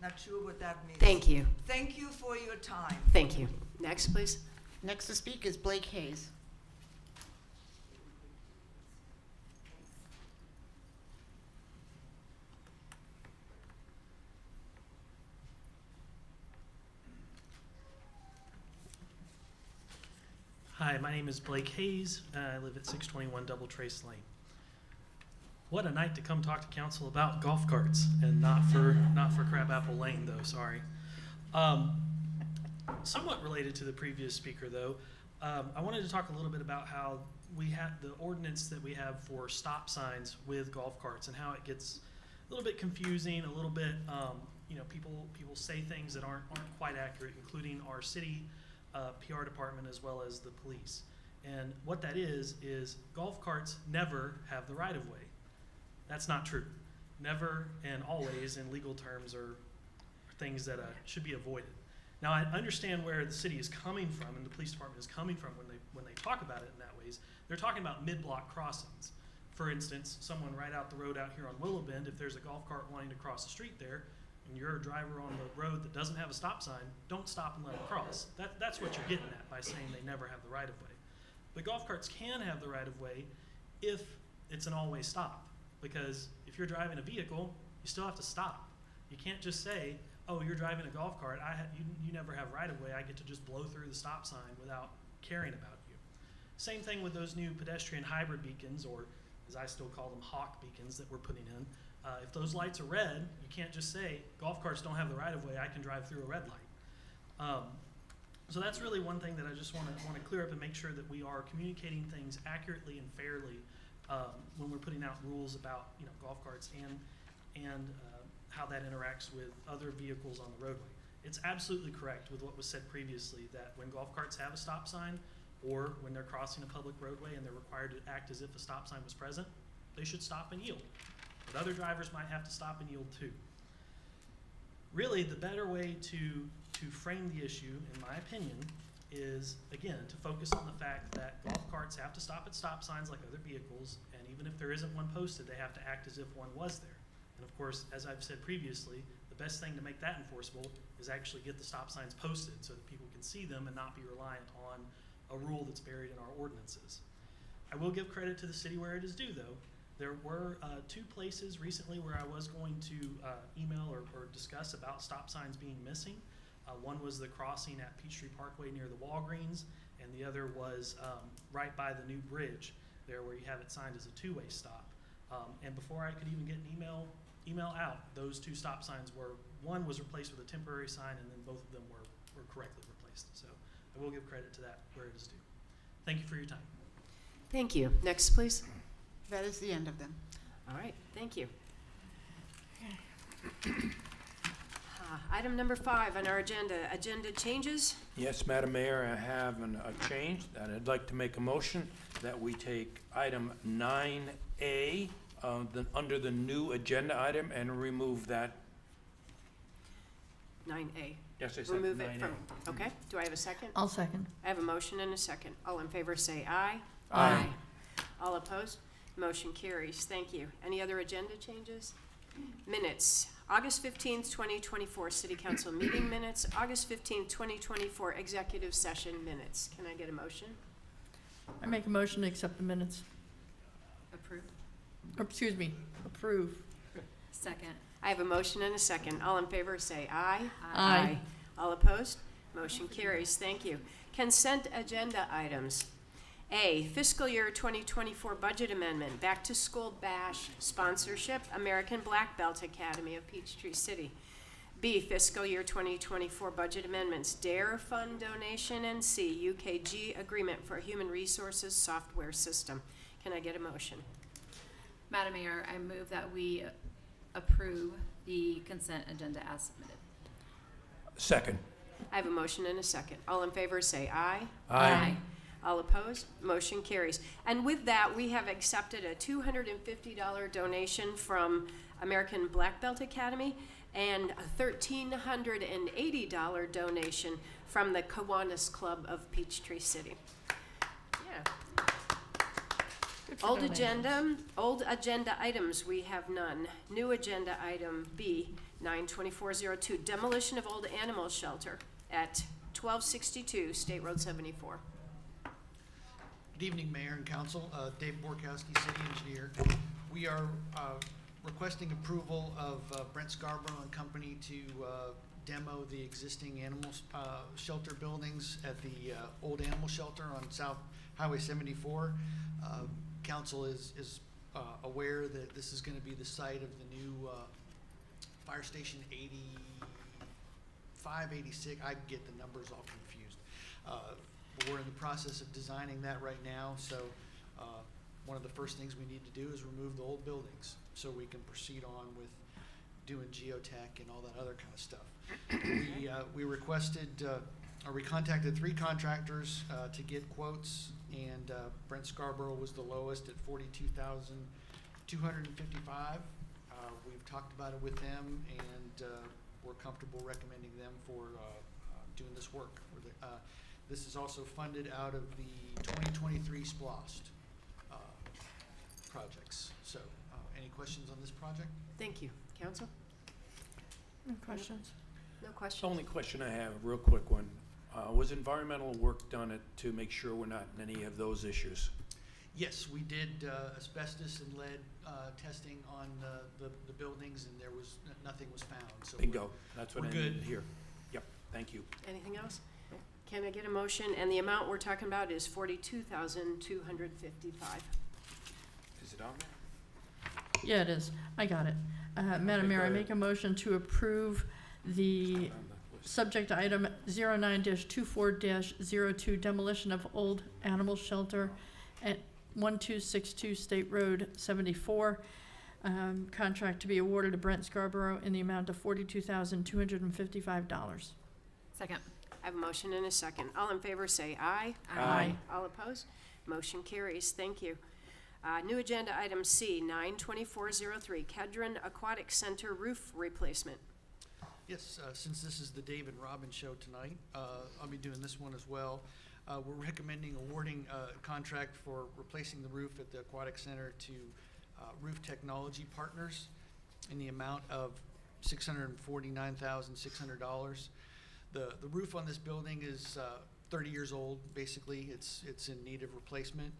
Not sure what that means. Thank you. Thank you for your time. Thank you. Next, please. Next to speak is Blake Hayes. Hi, my name is Blake Hayes. I live at 621 Double Trace Lane. What a night to come talk to council about golf carts, and not for Crabapple Lane though. Sorry. Somewhat related to the previous speaker though, I wanted to talk a little bit about how we have the ordinance that we have for stop signs with golf carts and how it gets a little bit confusing, a little bit, people say things that aren't quite accurate, including our city PR department as well as the police. And what that is golf carts never have the right of way. That's not true. Never and always in legal terms are things that should be avoided. Now I understand where the city is coming from and the police department is coming from when they talk about it in that ways. They're talking about mid-block crossings. For instance, someone right out the road out here on Willow Bend, if there's a golf cart wanting to cross the street there, and you're a driver on the road that doesn't have a stop sign, don't stop and let them cross. That's what you're getting at by saying they never have the right of way. But golf carts can have the right of way if it's an always stop. Because if you're driving a vehicle, you still have to stop. You can't just say, oh, you're driving a golf cart, you never have right of way, I get to just blow through the stop sign without caring about you. Same thing with those new pedestrian hybrid beacons, or as I still call them, hawk beacons that we're putting in. If those lights are red, you can't just say, golf carts don't have the right of way, I can drive through a red light. So that's really one thing that I just want to clear up and make sure that we are communicating things accurately and fairly when we're putting out rules about golf carts and how that interacts with other vehicles on the roadway. It's absolutely correct with what was said previously that when golf carts have a stop sign or when they're crossing a public roadway and they're required to act as if a stop sign was present, they should stop and yield. But other drivers might have to stop and yield too. Really, the better way to frame the issue, in my opinion, is, again, to focus on the fact that golf carts have to stop at stop signs like other vehicles, and even if there isn't one posted, they have to act as if one was there. And of course, as I've said previously, the best thing to make that enforceable is actually get the stop signs posted so that people can see them and not be reliant on a rule that's buried in our ordinances. I will give credit to the city where it is due, though. There were two places recently where I was going to email or discuss about stop signs being missing. One was the crossing at Peachtree Parkway near the Walgreens, and the other was right by the new bridge there where you have it signed as a two-way stop. And before I could even get an email out, those two stop signs one was replaced with a temporary sign, and then both of them were correctly replaced. So I will give credit to that where it is due. Thank you for your time. Thank you. Next, please. That is the end of them. All right, thank you. Item number 5 on our agenda changes. Yes, Madam Mayor, I have a change, and I'd like to make a motion that we take item 9A under the new agenda item and remove that. 9A. Yes, I said Remove 9A. it from, okay. Do I have a second? I'll second. I have a motion and a second. All in favor say aye. Aye. All opposed? Motion carries. Thank you. Any other agenda changes? Minutes. August 15th, 2024 City Council meeting minutes. August 15th, 2024 executive session minutes. Can I get a motion? I make a motion to accept the minutes. Approved. Or, excuse me, approve. Second. I have a motion and a second. All in favor say aye. Aye. All opposed? Motion carries. Thank you. Consent agenda items. A, fiscal year 2024 budget amendment, back to school bash sponsorship, American Black Belt Academy of Peachtree City. B, fiscal year 2024 budget amendments, DARE fund donation, and C, UKG agreement for human resources software system. Can I get a motion? Madam Mayor, I move that we approve the consent agenda as submitted. Second. I have a motion and a second. All in favor say aye. Aye. All opposed? Motion carries. And with that, we have accepted a $250 donation from American Black Belt Academy and a $1,380 donation from the Kiwanis Club of Peachtree City. Yeah. Old agenda items, we have none. New agenda item B, 92402, demolition of old animal shelter at 1262 State Road 74. Good evening, Mayor and Council. Dave Borkowski, City Engineer. We are requesting approval of Brent Scarborough and Company to demo the existing animal shelter buildings at the old animal shelter on South Highway 74. Council is aware that this is going to be the site of the new Fire Station 85, 86. I get the numbers all confused. But we're in the process of designing that right now, so one of the first things we need to do is remove the old buildings so we can proceed on with doing geotech and all that other kind of stuff. We requested, or we contacted 3 contractors to get quotes, and Brent Scarborough was the lowest at $42,255. We've talked about it with them, and we're comfortable recommending them for doing this work. This is also funded out of the 2023 SPLOST projects. So, any questions on this project? Thank you. Council? No questions. No questions? The only question I have, a real quick one, was environmental work done to make sure we're not in any of those issues? Yes, we did asbestos and lead testing on the buildings, and there was nothing was found. So Bingo. That's what we're I good. needed here. Yep. Thank you. Anything else? Can I get a motion? And the amount we're talking about is $42,255. Is it on there? Yeah, it is. I got it. Madam Mayor, I make a motion to approve the subject item 09-24-02 demolition of old animal shelter at 1262 State Road 74. Contract to be awarded to Brent Scarborough in the amount of $42,255. Second. I have a motion and a second. All in favor say aye. Aye. All opposed? Motion carries. Thank you. New agenda item C, 92403, Kedron Aquatic Center roof replacement. Yes, since this is the Dave and Robin show tonight, I'll be doing this one as well. We're recommending awarding a contract for replacing the roof at the Aquatic Center to Roof Technology Partners in the amount of $649,600. The roof on this building is 30 years old, basically. It's in need of replacement.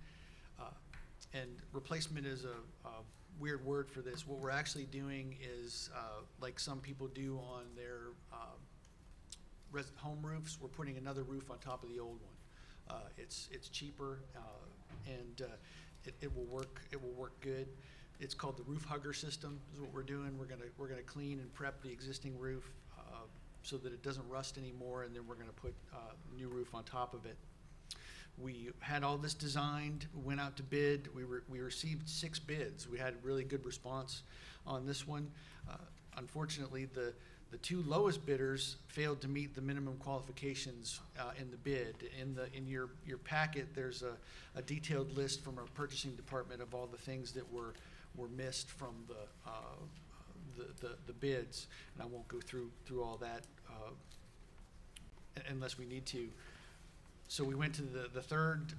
And replacement is a weird word for this. What we're actually doing is, like some people do on their home roofs, we're putting another roof on top of the old one. It's cheaper, and it will work. It will work good. It's called the roof hugger system. Is what we're doing. We're gonna clean and prep the existing roof so that it doesn't rust anymore, and then we're gonna put new roof on top of it. We had all this designed, went out to bid. We received 6 bids. We had really good response on this one. Unfortunately, the 2 lowest bidders failed to meet the minimum qualifications in the bid. In your packet, there's a detailed list from our purchasing department of all the things that were missed from the bids, and I won't go through all that unless we need to. So we went to the third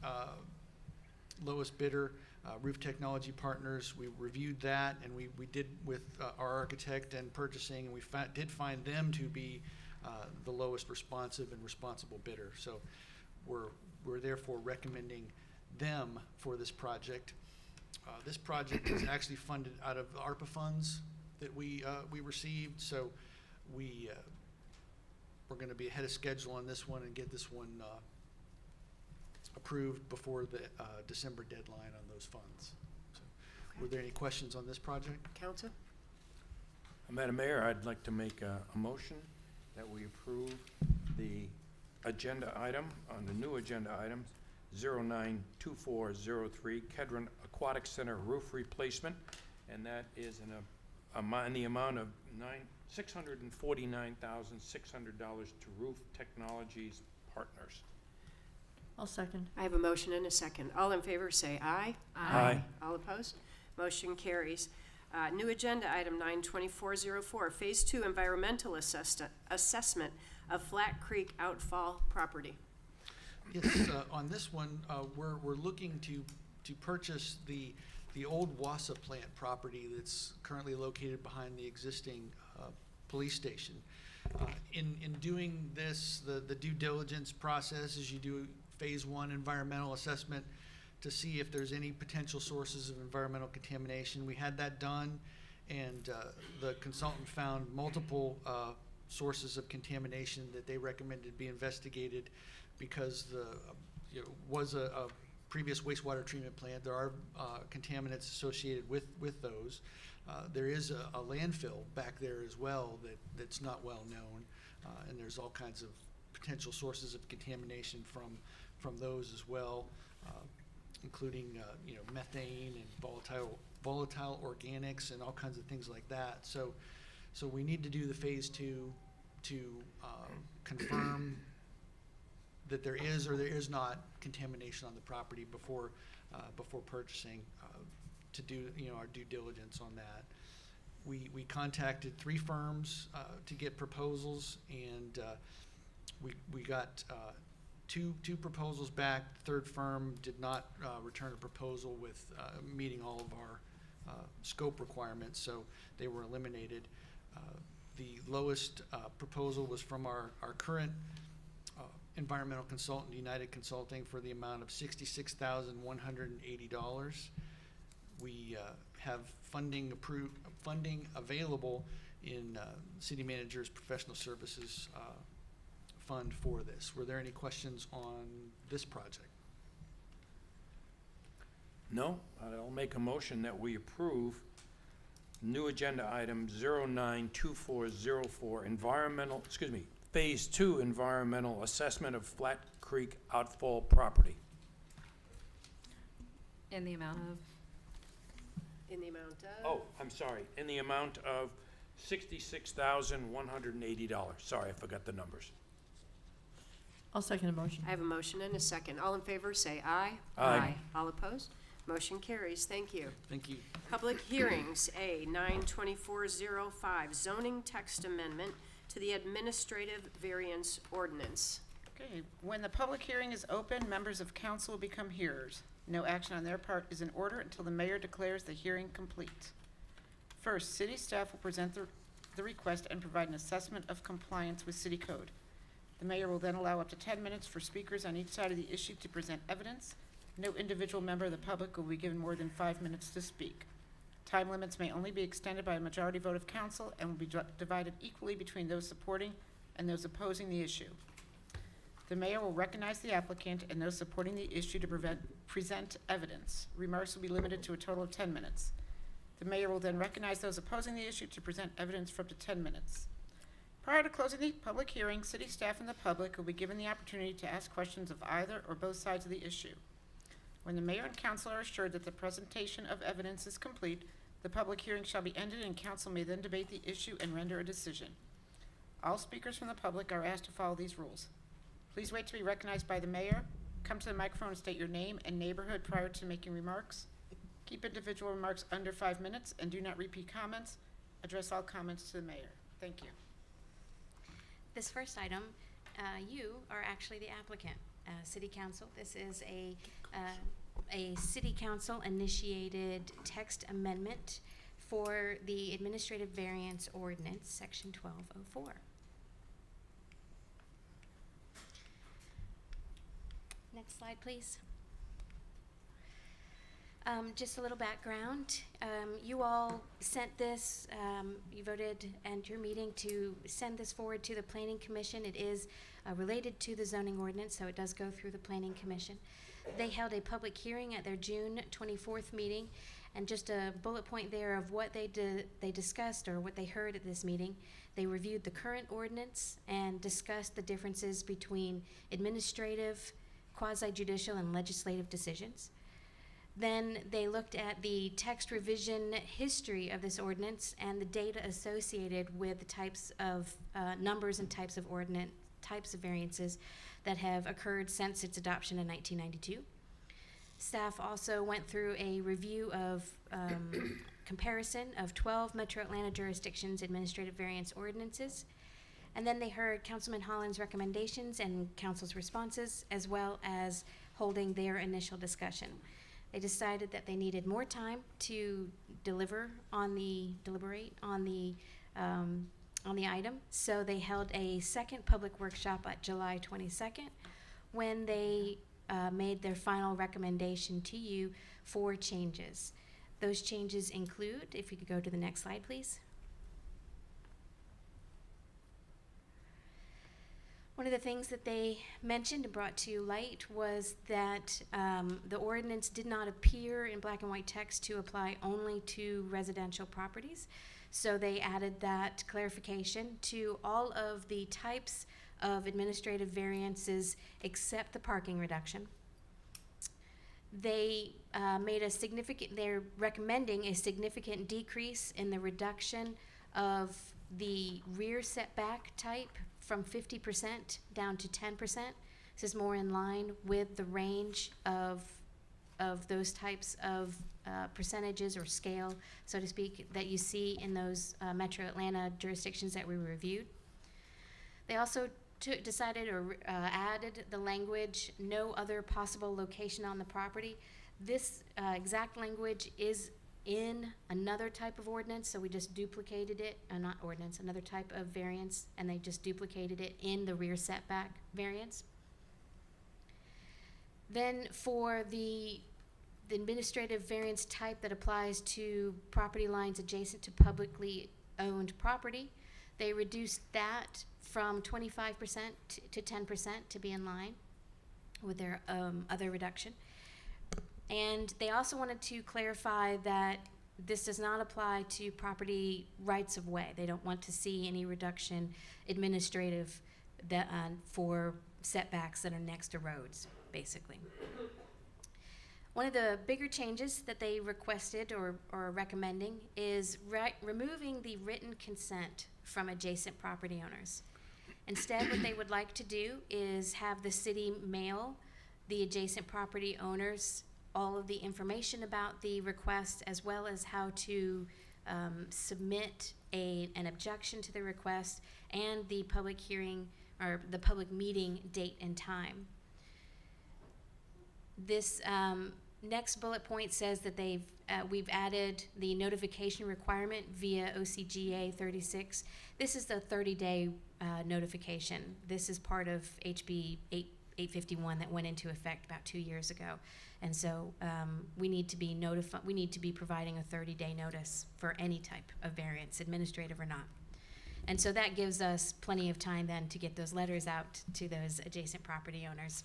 lowest bidder. Roof Technology Partners. We reviewed that, and we did with our architect and purchasing, and we did find them to be the lowest responsive and responsible bidder. So we're therefore recommending them for this project. This project is actually funded out of the ARPA funds that we received, so we're going to be ahead of schedule on this one and get this one approved before the December deadline on those funds. So, were there any questions on this project? Council? Madam Mayor, I'd like to make a motion that we approve the agenda item, on the new agenda item, 092403, Kedron Aquatic Center roof replacement, and that is in the amount of $649,600 to Roof Technologies Partners. I'll second. I have a motion and a second. All in favor say aye. Aye. All opposed? Motion carries. New agenda item 92404, Phase 2 Environmental Assessment of Flat Creek Outfall Property. Yes, on this one, we're looking to purchase the old WASA plant property that's currently located behind the existing police station. In doing this, the due diligence process is you do Phase 1 environmental assessment to see if there's any potential sources of environmental contamination. We had that done, and the consultant found multiple sources of contamination that they recommended be investigated because was a previous wastewater treatment plant. There are contaminants associated with those. There is a landfill back there as well that's not well known, and there's all kinds of potential sources of contamination from those as well, including methane and volatile organics and all kinds of things like that. So we need to do the Phase 2 to confirm that there is or there is not contamination on the property before purchasing, to do our due diligence on that. We contacted 3 firms to get proposals, and we got two proposals back. The third firm did not return a proposal with meeting all of our scope requirements, so they were eliminated. The lowest proposal was from our current environmental consultant, United Consulting, for the amount of $66,180. We have funding available in City Manager's Professional Services Fund for this. Were there any questions on this project? No, I'll make a motion that we approve new agenda item 092404, Phase 2 Environmental Assessment of Flat Creek Outfall Property. In the amount of? In the amount of? Oh, I'm sorry, in the amount of $66,180. Sorry, I forgot the numbers. I'll second the motion. I have a motion and a second. All in favor say aye. Aye. All opposed? Motion carries. Thank you. Thank you. Public hearings, A, 92405, zoning text amendment to the administrative variance ordinance. Okay, when the public hearing is open, members of council will become hearers. No action on their part is in order until the mayor declares the hearing complete. First, city staff will present the request and provide an assessment of compliance with city code. The mayor will then allow up to 10 minutes for speakers on each side of the issue to present evidence. No individual member of the public will be given more than 5 minutes to speak. Time limits may only be extended by a majority vote of council and will be divided equally between those supporting and those opposing the issue. The mayor will recognize the applicant and those supporting the issue to present evidence. Remarks will be limited to a total of 10 minutes. The mayor will then recognize those opposing the issue to present evidence for up to 10 minutes. Prior to closing the public hearing, city staff and the public will be given the opportunity to ask questions of either or both sides of the issue. When the mayor and council are assured that the presentation of evidence is complete, the public hearing shall be ended and council may then debate the issue and render a decision. All speakers from the public are asked to follow these rules. Please wait to be recognized by the mayor. Come to the microphone and state your name and neighborhood prior to making remarks. Keep individual remarks under 5 minutes and do not repeat comments. Address all comments to the mayor. Thank you. This first item, you are actually the applicant. City Council, this is a city council initiated text amendment for the administrative variance ordinance, section 1204. Next slide, please. Just a little background. You all sent this, you voted at your meeting to send this forward to the Planning Commission. It is related to the zoning ordinance, so it does go through the Planning Commission. They held a public hearing at their June 24th meeting, and just a bullet point there of what they discussed or what they heard at this meeting. They reviewed the current ordinance and discussed the differences between administrative, quasi-judicial, and legislative decisions. Then they looked at the text revision history of this ordinance and the data associated with the types of numbers and types of variances that have occurred since its adoption in 1992. Staff also went through a review of comparison of 12 Metro Atlanta jurisdictions' administrative variance ordinances. And then they heard Councilman Holland's recommendations and council's responses, as well as holding their initial discussion. They decided that they needed more time to deliberate on the item, so they held a second public workshop at July 22nd, when they made their final recommendation to you for changes. Those changes include, if you could go to the next slide, please. One of the things that they mentioned and brought to light was that the ordinance did not appear in black and white text to apply only to residential properties. So they added that clarification to all of the types of administrative variances except the parking reduction. They they're recommending a significant decrease in the reduction of the rear setback type from 50% down to 10%. This is more in line with the range of those types of percentages or scale, so to speak, that you see in those Metro Atlanta jurisdictions that we reviewed. They also decided or added the language, "no other possible location on the property." This exact language is in another type of ordinance, so we just duplicated it, not ordinance, another type of variance, and they just duplicated it in the rear setback variance. Then for the administrative variance type that applies to property lines adjacent to publicly owned property, they reduced that from 25% to 10% to be in line with their other reduction. And they also wanted to clarify that this does not apply to property rights of way. They don't want to see any reduction administrative for setbacks that are next to roads, basically. One of the bigger changes that they requested or are recommending is removing the written consent from adjacent property owners. Instead, what they would like to do is have the city mail the adjacent property owners all of the information about the request, as well as how to submit an objection to the request and the public hearing or the public meeting date and time. This next bullet point says that we've added the notification requirement via OCGA 36. This is the 30-day notification. This is part of HB 851 that went into effect about 2 years ago. And so we need to be providing a 30-day notice for any type of variance, administrative or not. And so that gives us plenty of time then to get those letters out to those adjacent property owners.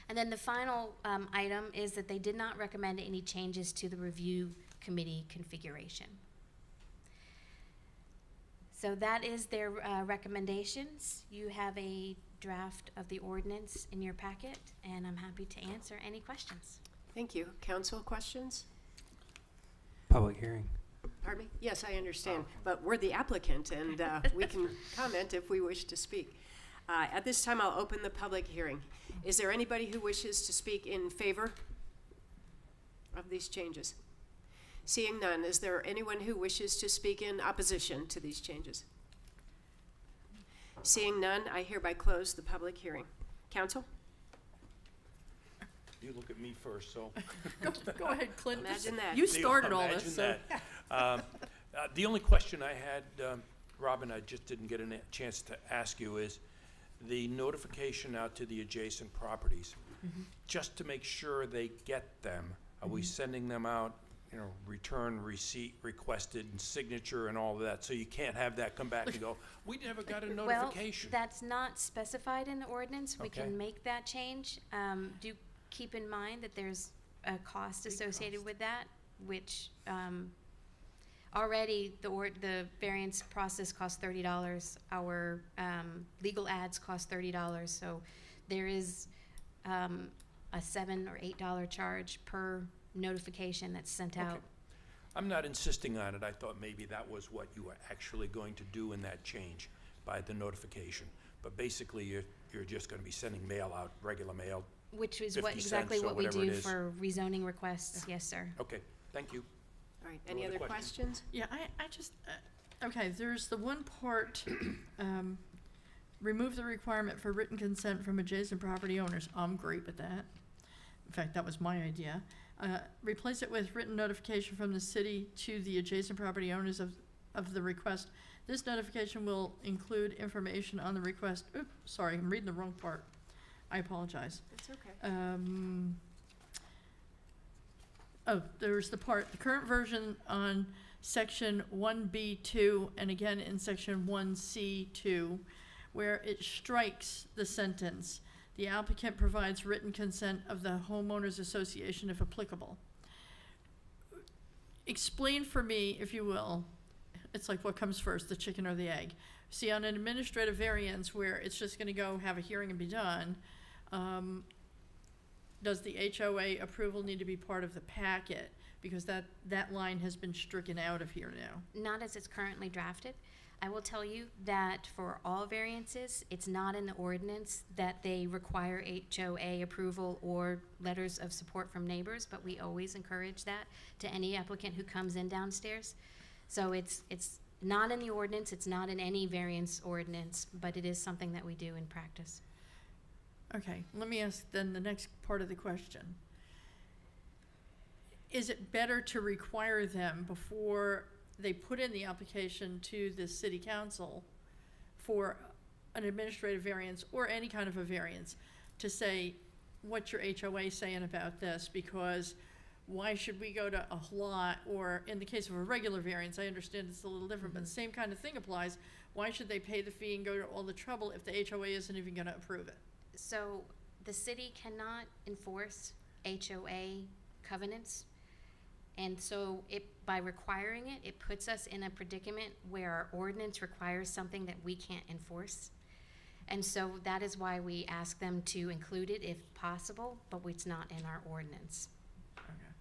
And then the final item is that they did not recommend any changes to the review committee configuration. So that is their recommendations. You have a draft of the ordinance in your packet, and I'm happy to answer any questions. Thank you. Council questions? Public hearing. Pardon me? Yes, I understand, but we're the applicant, and we can comment if we wish to speak. At this time, I'll open the public hearing. Is there anybody who wishes to speak in favor of these changes? Seeing none, is there anyone who wishes to speak in opposition to these changes? Seeing none, I hereby close the public hearing. Council? You look at me first, so. Go ahead, Clint. Imagine that. You started all this, so. Imagine that. The only question I had, Robin, I just didn't get a chance to ask you is the notification out to the adjacent properties, just to make sure they get them. Are we sending them out, you know, return receipt requested and signature and all of that, so you can't have that come back and go, we never got a notification? Well, that's not specified in the ordinance. We Okay. can make that change. Do keep in mind that there's a cost associated with that, which already the variance process costs $30. Our legal ads cost $30. So there is a $7 or $8 charge per notification that's sent out. I'm not insisting on it. I thought maybe that was what you were actually going to do in that change by the notification. But basically, you're just going to be sending mail out, regular mail. Which is 50 exactly cents or what we whatever it do is. for rezoning requests. Yes, sir. Okay, thank you. All right, No any other other questions? questions? Yeah, I just, okay, there's the one part, remove the requirement for written consent from adjacent property owners. I'm great with that. In fact, that was my idea. Replace it with written notification from the city to the adjacent property owners of the request. This notification will include information on the request. Oops, sorry, I'm reading the wrong part. I apologize. It's okay. Oh, there's the part, the current version on section 1B2 and again in section 1C2, where it strikes the sentence, the applicant provides written consent of the homeowners association if applicable. Explain for me, if you will, it's like what comes first, the chicken or the egg. See, on an administrative variance where it's just gonna go have a hearing and be done, does the HOA approval need to be part of the packet? Because that line has been stricken out of here now. Not as it's currently drafted. I will tell you that for all variances, it's not in the ordinance that they require HOA approval or letters of support from neighbors, but we always encourage that to any applicant who comes in downstairs. So it's not in the ordinance, it's not in any variance ordinance, but it is something that we do in practice. Okay, let me ask then the next part of the question. Is it better to require them before they put in the application to the city council for an administrative variance or any kind of a variance to say, what's your HOA saying about this? Because why should we go to a lot, or in the case of a regular variance, I understand it's a little different, but the same kind of thing applies. Why should they pay the fee and go to all the trouble if the HOA isn't even gonna approve it? So the city cannot enforce HOA covenants. And so by requiring it, it puts us in a predicament where our ordinance requires something that we can't enforce. And so that is why we ask them to include it if possible, but it's not in our ordinance. Okay.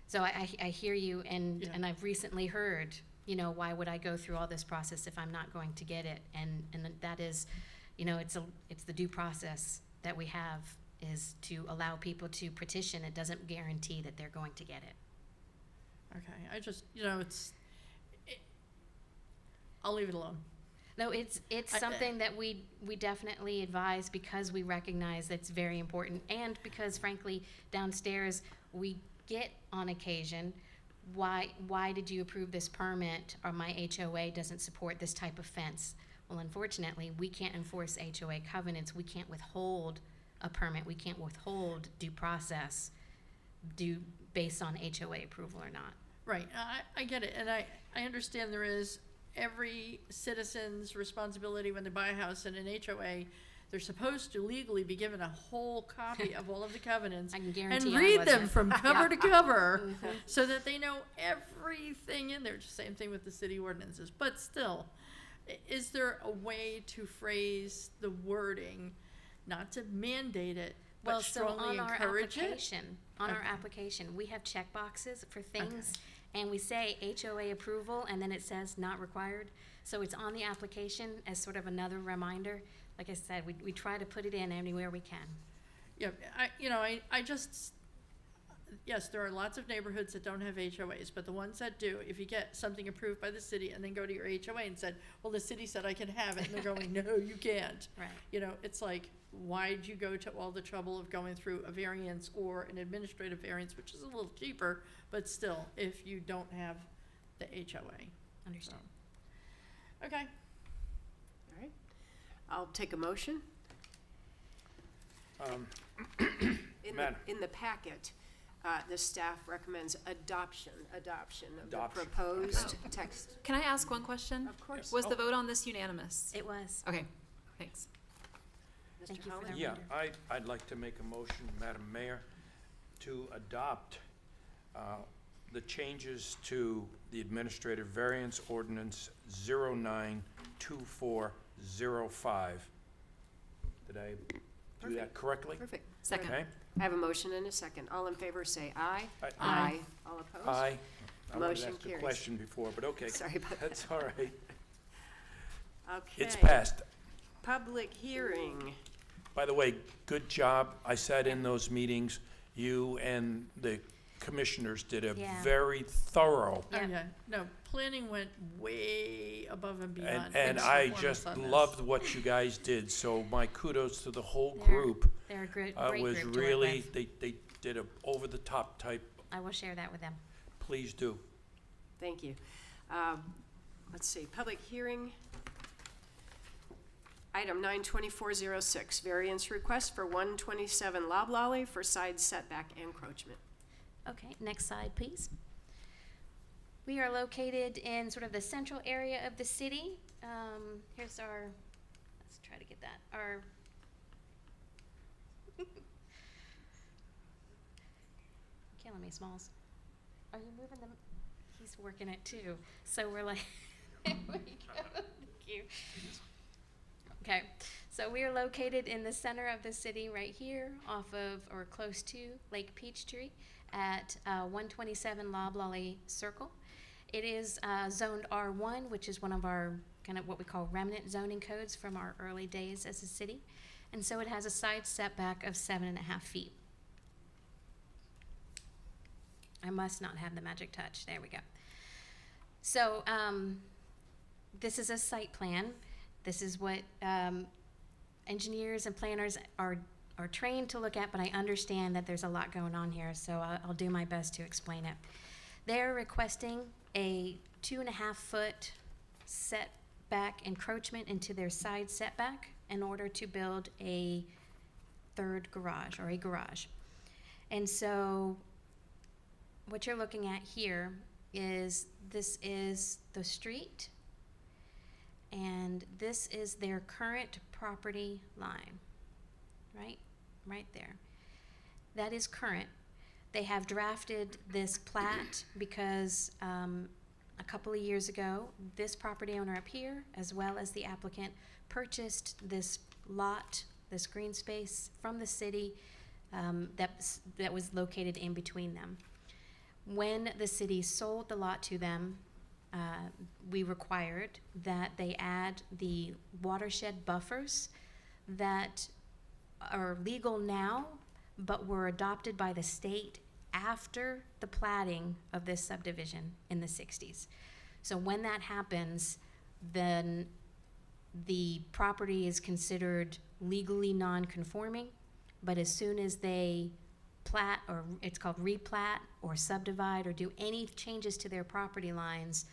So I hear you, and, Yeah. and I've recently heard, you know, why would I go through all this process if I'm not going to get it? And that is, you know, it's the due process that we have is to allow people to petition. It doesn't guarantee that they're going to get it. Okay, I just, you know, I'll leave it alone. No, it's something that we definitely advise because we recognize that's very important, and because frankly, downstairs, we get on occasion, why did you approve this permit, or my HOA doesn't support this type of fence? Well, unfortunately, we can't enforce HOA covenants. We can't withhold a permit. We can't withhold due process based on HOA approval or not. Right, I get it, and I understand there is every citizen's responsibility when they buy a house in an HOA. They're supposed to legally be given a whole copy of all of the covenants I can guarantee and I read them wasn't. from cover to cover Mhm. so that they know everything in there. Same thing with the city ordinances, but still, is there a way to phrase the wording, not to mandate it, but Well, so strongly on our encourage it? application, our Okay. application, we have check boxes for things, and we say HOA approval, and then it says not required. So it's on the application as sort of another reminder. Like I said, we try to put it in anywhere we can. Yeah, I just, yes, there are lots of neighborhoods that don't have HOAs, but the ones that do, if you get something approved by the city and then go to your HOA and said, well, the city said I can have it, and they're going, no, you can't. Right. You know, it's like, why'd you go to all the trouble of going through a variance or an administrative variance, which is a little cheaper, but still, if you don't have the HOA. Understood. So, okay. All right. I'll take a motion. In the packet, the staff recommends adoption of the proposed text. Can I ask one question? Of course. Was the vote on this unanimous? It was. Okay, thanks. Thank Mr. you for Holland? the Yeah, reminder. I'd like to make a motion, Madam Mayor, to adopt the changes to the Administrative Variance Ordinance 092405. Did I do that correctly? Perfect. Second. Okay. I have a motion and a second. All in favor say aye. Aye. All opposed? Aye. I wanted to Motion ask a carries. question before, but okay. Sorry about that. That's all right. Okay. It's passed. Public hearing. By the way, good job. I sat in those meetings. You and the commissioners did a Yeah. very thorough, Oh, yeah, no, planning went way above and beyond. and its I performance just on this. loved what you guys did. So my kudos to the whole They're- group. They're a great Was group to work really, with. they did a over-the-top type. I will share that with them. Please do. Thank you. Let's see, public hearing. Item 92406, variance request for 127 Loblolly for side setback encroachment. Okay, next slide, please. We are located in sort of the central area of the city. Here's our, let's try to get that, our killing me, Smalls. Are you moving them? He's working it too. So we're like, there we go. Thank you. Okay, so we are located in the center of the city right here off of, or close to Lake Peachtree at 127 Loblolly Circle. It is zoned R1, which is one of our kind of what we call remnant zoning codes from our early days as a city. And so it has a side setback of 7.5 feet. I must not have the magic touch. There we go. So this is a site plan. This is what engineers and planners are trained to look at, but I understand that there's a lot going on here, so I'll do my best to explain it. They're requesting a 2.5-foot setback encroachment into their side setback in order to build a third garage, or a garage. And so what you're looking at here is, this is the street, and this is their current property line, right there. That is current. They have drafted this plat because a couple of years ago, this property owner up here, as well as the applicant, purchased this lot, this green space from the city that was located in between them. When the city sold the lot to them, we required that they add the watershed buffers that are legal now, but were adopted by the state after the platting of this subdivision in the 60s. So when that happens, then the property is considered legally non-conforming, but as soon as they plat, or it's called replat or subdivide or do any changes to their property lines,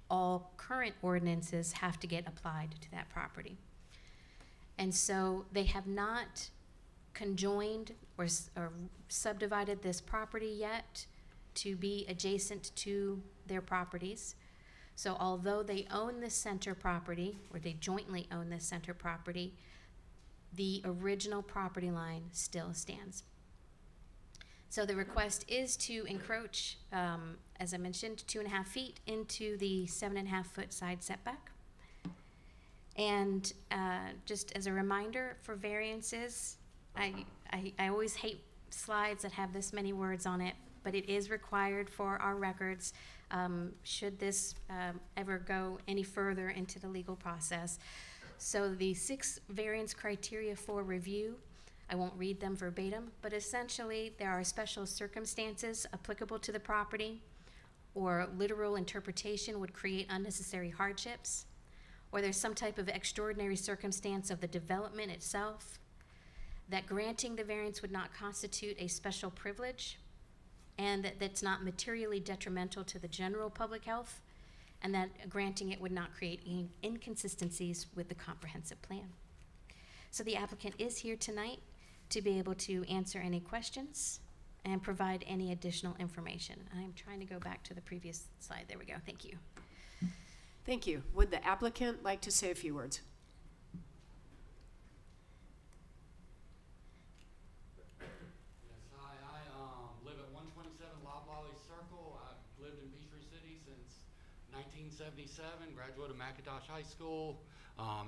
all current ordinances have to get applied to that property. And so they have not conjoined or subdivided this property yet to be adjacent to their properties. So although they own this center property, or they jointly own this center property, the original property line still stands. So the request is to encroach, as I mentioned, 2.5 feet into the 7.5-foot side setback. And just as a reminder for variances, I always hate slides that have this many words on it, but it is required for our records should this ever go any further into the legal process. So the 6 variance criteria for review I won't read them verbatim, but essentially there are special circumstances applicable to the property, or literal interpretation would create unnecessary hardships, or there's some type of extraordinary circumstance of the development itself, that granting the variance would not constitute a special privilege, and that that's not materially detrimental to the general public health, and that granting it would not create inconsistencies with the comprehensive plan. So the applicant is here tonight to be able to answer any questions and provide any additional information. I'm trying to go back to the previous slide. There we go. Thank you. Thank you. Would the applicant like to say a few words? Yes, hi. I live at 127 Loblolly Circle. I've lived in Peachtree City since 1977, graduated McIntosh High School.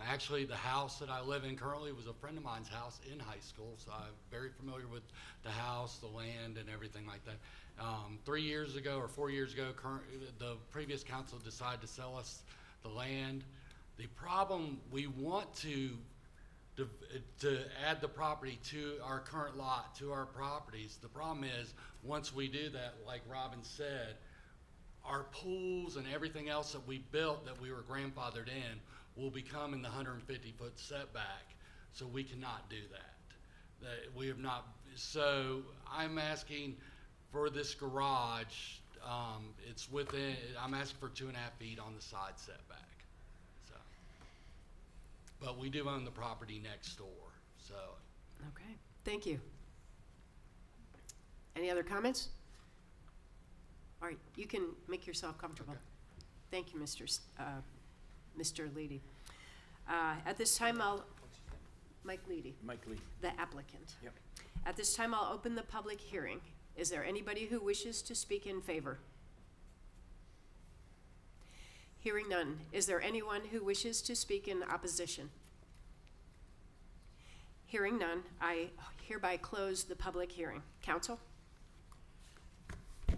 Actually, the house that I live in currently was a friend of mine's house in high school, so I'm very familiar with the house, the land, and everything like that. 3 years ago or 4 years ago, the previous council decided to sell us the land. The problem, we want to add the property to our current lot, to our properties. The problem is, once we do that, like Robin said, our pools and everything else that we built that we were grandfathered in will become in the 150-foot setback, so we cannot do that. We have not, so I'm asking for this garage, it's within, I'm asking for 2.5 feet on the side setback, so. But we do own the property next door, so. Okay, thank you. Any other comments? All right, you can make yourself comfortable. Okay. Thank you, Mr. Leedy. At this time, Mike Leedy, Mike Lee. the applicant. Yep. At this time, I'll open the public hearing. Is there anybody who wishes to speak in favor? Hearing none. Is there anyone who wishes to speak in opposition? Hearing none, I hereby close the public hearing. Council? I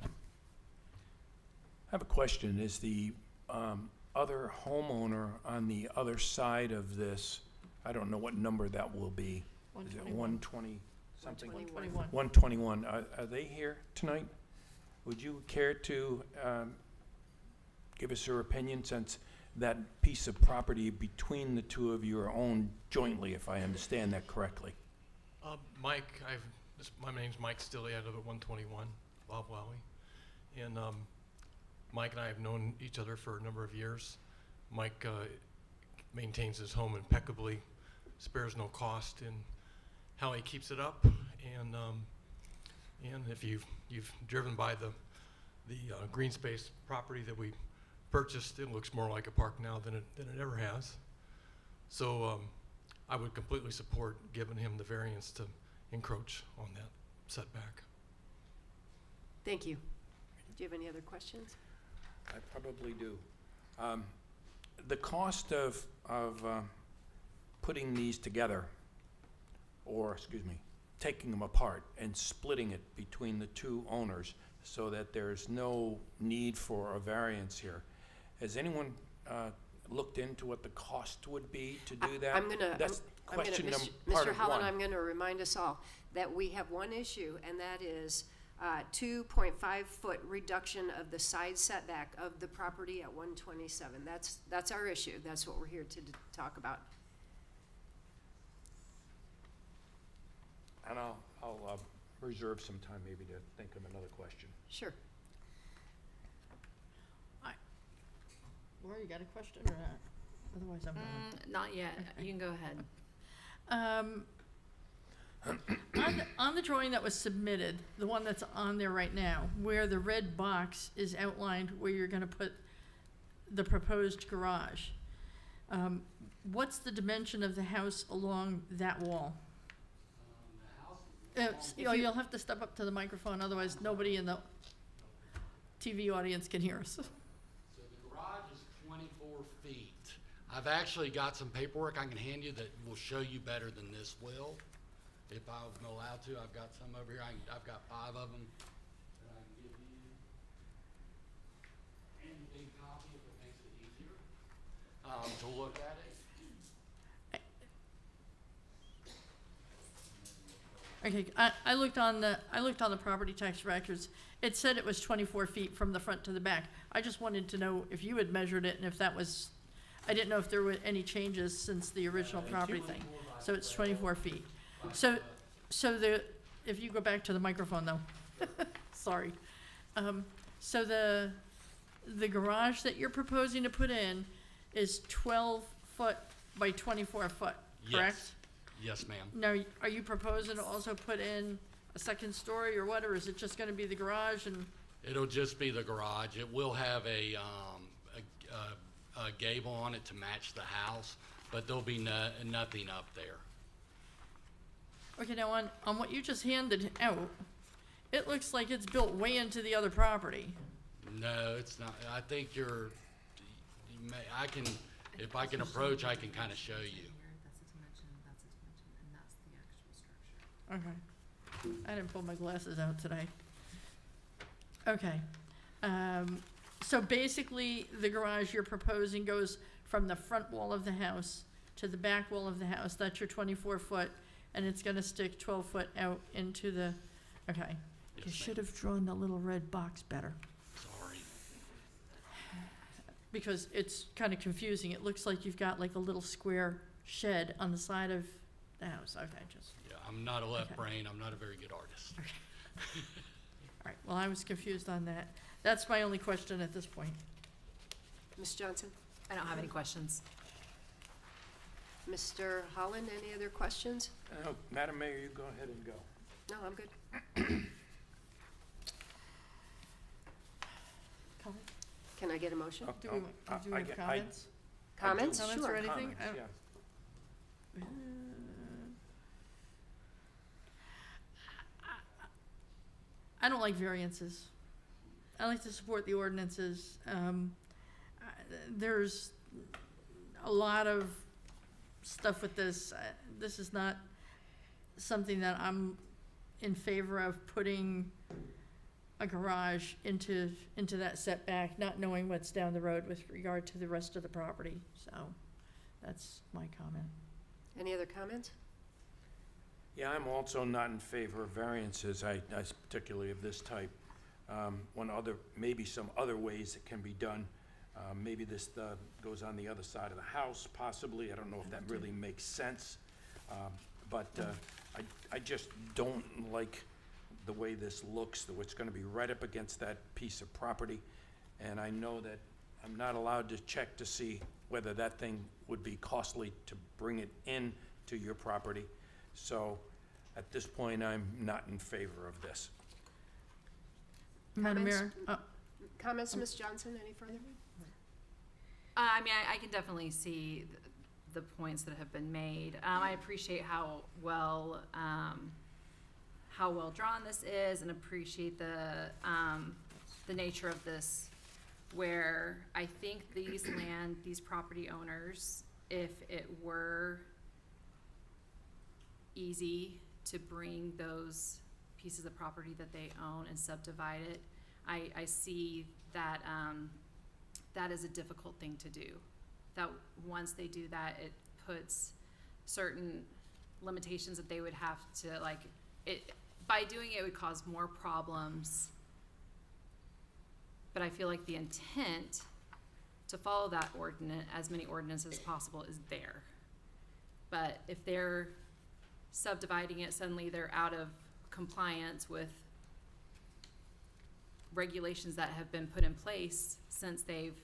have a question. Is the other homeowner on the other side of this, I don't know what number that will be. Is it 120 something? 121. 121. Are they here tonight? Would you care to give us your opinion, since that piece of property between the two of you are owned jointly, if I understand that correctly? Mike, my name's Mike Stilley. I live at 121 Loblolly. And Mike and I have known each other for a number of years. Mike maintains his home impeccably, spares no cost in how he keeps it up. And if you've driven by the green space property that we purchased, it looks more like a park now than it ever has. So I would completely support giving him the variance to encroach on that setback. Thank you. Do you have any other questions? I probably do. The cost of putting these together, or excuse me, taking them apart and splitting it between the two owners so that there's no need for a variance here. Has anyone looked into what the cost would be to do that? That's question part Mr. of Holland, one. I'm going to remind us all that we have one issue, and that is 2.5-foot reduction of the side setback of the property at 127. That's our issue. That's what we're here to talk about. And I'll reserve some time maybe to think of another question. Sure. Laura, you got a question or not? Otherwise, I'm going. Not yet. You can go ahead. On the drawing that was submitted, the one that's on there right now, where the red box is outlined where you're going to put the proposed garage, what's the dimension of the house along that wall? You'll have to step up to the microphone, otherwise nobody in the TV audience can hear us. So the garage is 24 feet. I've actually got some paperwork I can hand you that will show you better than this will. If I'm allowed to, I've got some over here. I've got 5 of them that I can give you. And a big copy if it makes it easier to look at it. Okay, I looked on the property tax records. It said it was 24 feet from the front to the back. I just wanted to know if you had measured it and if that was, I didn't know if there were any changes since the original property thing. So it's 24 feet. So if you go back to the microphone though, sorry. So the garage that you're proposing to put in is 12 foot by 24 foot, correct? Yes. Yes, ma'am. Now, are you proposing to also put in a second story or what, or is it just gonna be the garage and? It'll just be the garage. It will have a gable on it to match the house, but there'll be nothing up there. Okay, now on what you just handed out, it looks like it's built way into the other property. No, it's not. I think if I can approach, I can kind of show you. Okay. I didn't pull my glasses out today. Okay. So basically, the garage you're proposing goes from the front wall of the house to the back wall of the house. That's your 24 foot, and it's gonna stick 12 foot out into the, okay. You should have drawn the little red box better. Sorry. Because it's kind of confusing. It looks like you've got like a little square shed on the side of the house. Okay, just. Yeah, I'm not a left brain. I'm not a very good artist. Okay. All right, well, I was confused on that. That's my only question at this point. Ms. Johnson? I don't have any questions. Mr. Holland, any other questions? Madam Mayor, you go ahead and go. No, I'm good. Can I get a motion? Do we have comments? Comments? Comments Sure. or anything? Comments, yeah. I don't like variances. I like to support the ordinances. There's a lot of stuff with this. This is not something that I'm in favor of, putting a garage into that setback, not knowing what's down the road with regard to the rest of the property. So that's my comment. Any other comments? Yeah, I'm also not in favor of variances, particularly of this type. Maybe some other ways it can be done. Maybe this goes on the other side of the house, possibly. I don't know if that really makes sense. But I just don't like the way this looks, though it's gonna be right up against that piece of property. And I know that I'm not allowed to check to see whether that thing would be costly to bring it in to your property. So at this point, I'm not in favor of this. Madam Mayor? Comments, Ms. Johnson, any further? I mean, I can definitely see the points that have been made. I appreciate how well drawn this is, and appreciate the nature of this, where I think these property owners, if it were easy to bring those pieces of property that they own and subdivide it, I see that that is a difficult thing to do. That once they do that, it puts certain limitations that they would have to, by doing it would cause more problems. But I feel like the intent to follow that ordinance, as many ordinances as possible, is there. But if they're subdividing it, suddenly they're out of compliance with regulations that have been put in place since they've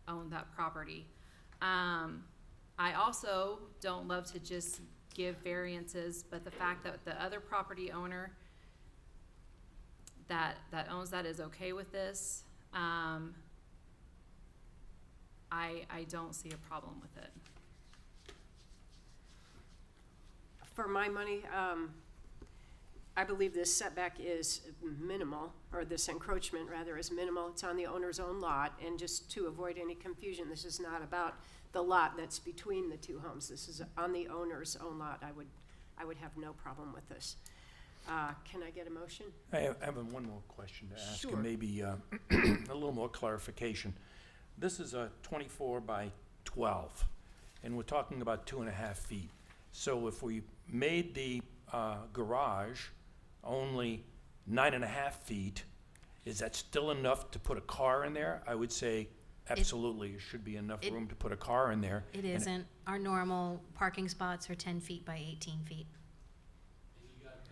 owned that property. I also don't love to just give variances, but the fact that the other property owner that owns that is okay with this, I don't see a problem with it. For my money, I believe this setback is minimal, or this encroachment rather is minimal. It's on the owner's own lot, and just to avoid any confusion, this is not about the lot that's between the two homes. This is on the owner's own lot. I would have no problem with this. Can I get a motion? I have one more question to ask, Sure. and maybe a little more clarification. This is a 24 by 12, and we're talking about 2.5 feet. So if we made the garage only 9.5 feet, is that still enough to put a car in there? I would say absolutely, there should be enough room to put a car in there. It And isn't. Our normal parking spots are 10 feet by 18 feet.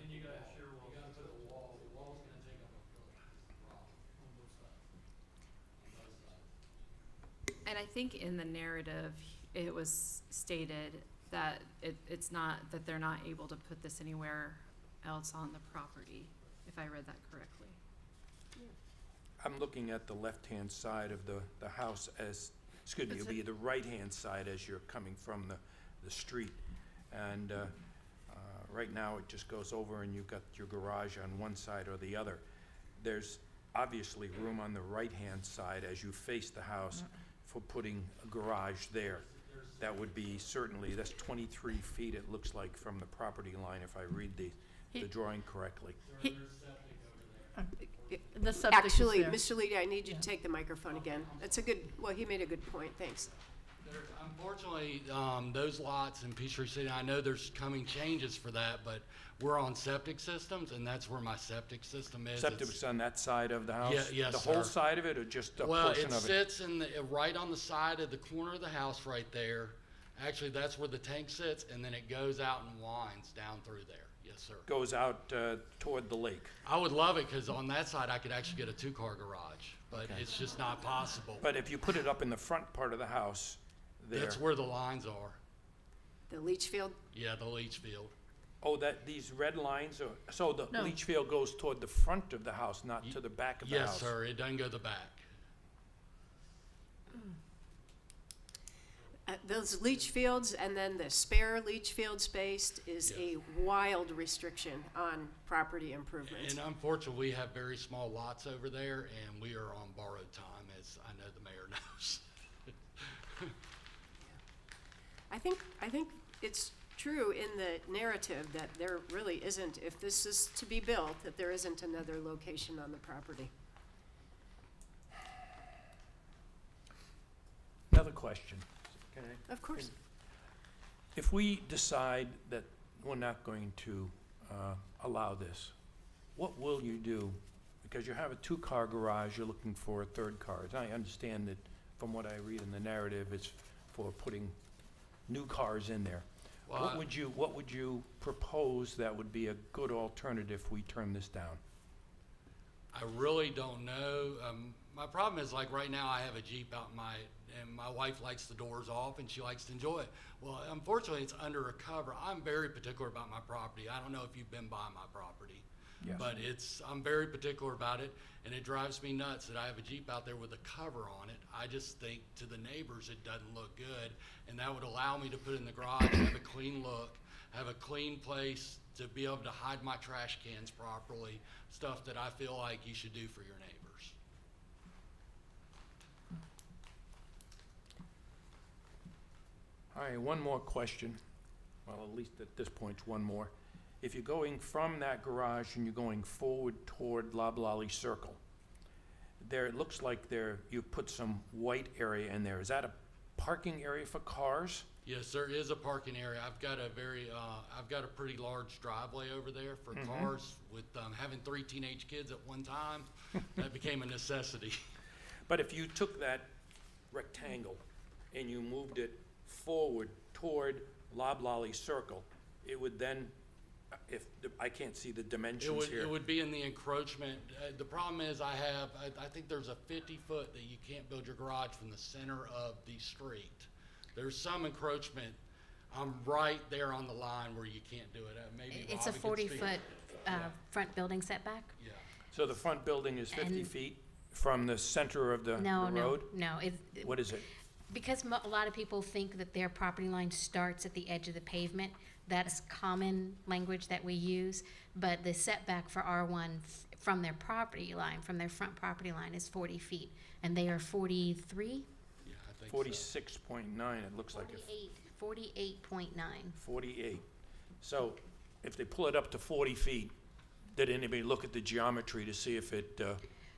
And you gotta put a wall, the wall's gonna take up a foot, that's the problem, on both sides. And I think in the narrative, it was stated that it's not, that they're not able to put this anywhere else on the property, if I read that correctly. I'm looking at the left-hand side of the house as, excuse me, it'll be the right-hand side as you're coming from the street. And right now, it just goes over and you've got your garage on one side or the other. There's obviously room on the right-hand side as you face the house for putting a garage there. That would be certainly, that's 23 feet, it looks like, from the property line, if I read the drawing correctly. The septic is Actually, there. Mr. Leedy, I need you to take the microphone again. That's a good, well, he made a good point, thanks. Unfortunately, those lots in Peachtree City, I know there's coming changes for that, but we're on septic systems, and that's where my septic system is. Septic's on that side of the house? Yes, The whole side of it, or just a Well, portion it of it? sits right on the side of the corner of the house right there. Actually, that's where the tank sits, and then it goes out and winds down through there. Yes, sir. Goes out toward the lake? I would love it, because on that side, I could actually get a two-car garage, but it's just not possible. But if you put it up in the front part of the house, there. That's where the lines are. The leach field? Yeah, the leach field. Oh, these red lines are, so the No. leach field goes toward the front of the house, not to the back of the house? Yes, sir. It doesn't go to the back. Those leach fields and then the spare leach field space is a wild restriction on property improvements. And unfortunately, we have very small lots over there, and we are on borrowed time, as I know the mayor knows. I think it's true in the narrative that there really isn't, if this is to be built, that there isn't another location on the property. Another question. Can I? Of course. If we decide that we're not going to allow this, what will you do? Because you have a two-car garage, you're looking for a third car. I understand that from what I read in the narrative, it's for putting new cars in there. Well, What would you propose that would be a good alternative if we turn this down? I really don't know. My problem is, like, right now I have a Jeep out and my wife likes the doors off and she likes to enjoy it. Well, unfortunately, it's under a cover. I'm very particular about my property. I don't know if you've been by my property. Yes. But I'm very particular about it, and it drives me nuts that I have a Jeep out there with a cover on it. I just think to the neighbors it doesn't look good, and that would allow me to put it in the garage, have a clean look, have a clean place to be able to hide my trash cans properly, stuff that I feel like you should do for your neighbors. All right, one more question. Well, at least at this point, one more. If you're going from that garage and you're going forward toward Loblolly Circle, there, it looks like you put some white area in there. Is that a parking area for cars? Yes, there is a parking area. I've got a pretty large driveway over there for cars. With having 3 teenage kids at one time, that became a necessity. But if you took that rectangle and you moved it forward toward Loblolly Circle, it would then, I can't see the dimensions here. It would be in the encroachment. The problem is I think there's a 50-foot that you can't build your garage from the center of the street. There's some encroachment. I'm right there on the line where you can't do it. Maybe It's a Bobby could speak. 40-foot front building setback? Yeah. So the front building is 50 feet from the center of the road? No. What is it? Because a lot of people think that their property line starts at the edge of the pavement. That's common language that we use, but the setback for R1 from their property line, from their front property line, is 40 feet, and they are 43? Yeah, I think 46.9, it looks like. 48.9. 48. So if they pull it up to 40 feet, did anybody look at the geometry to see if it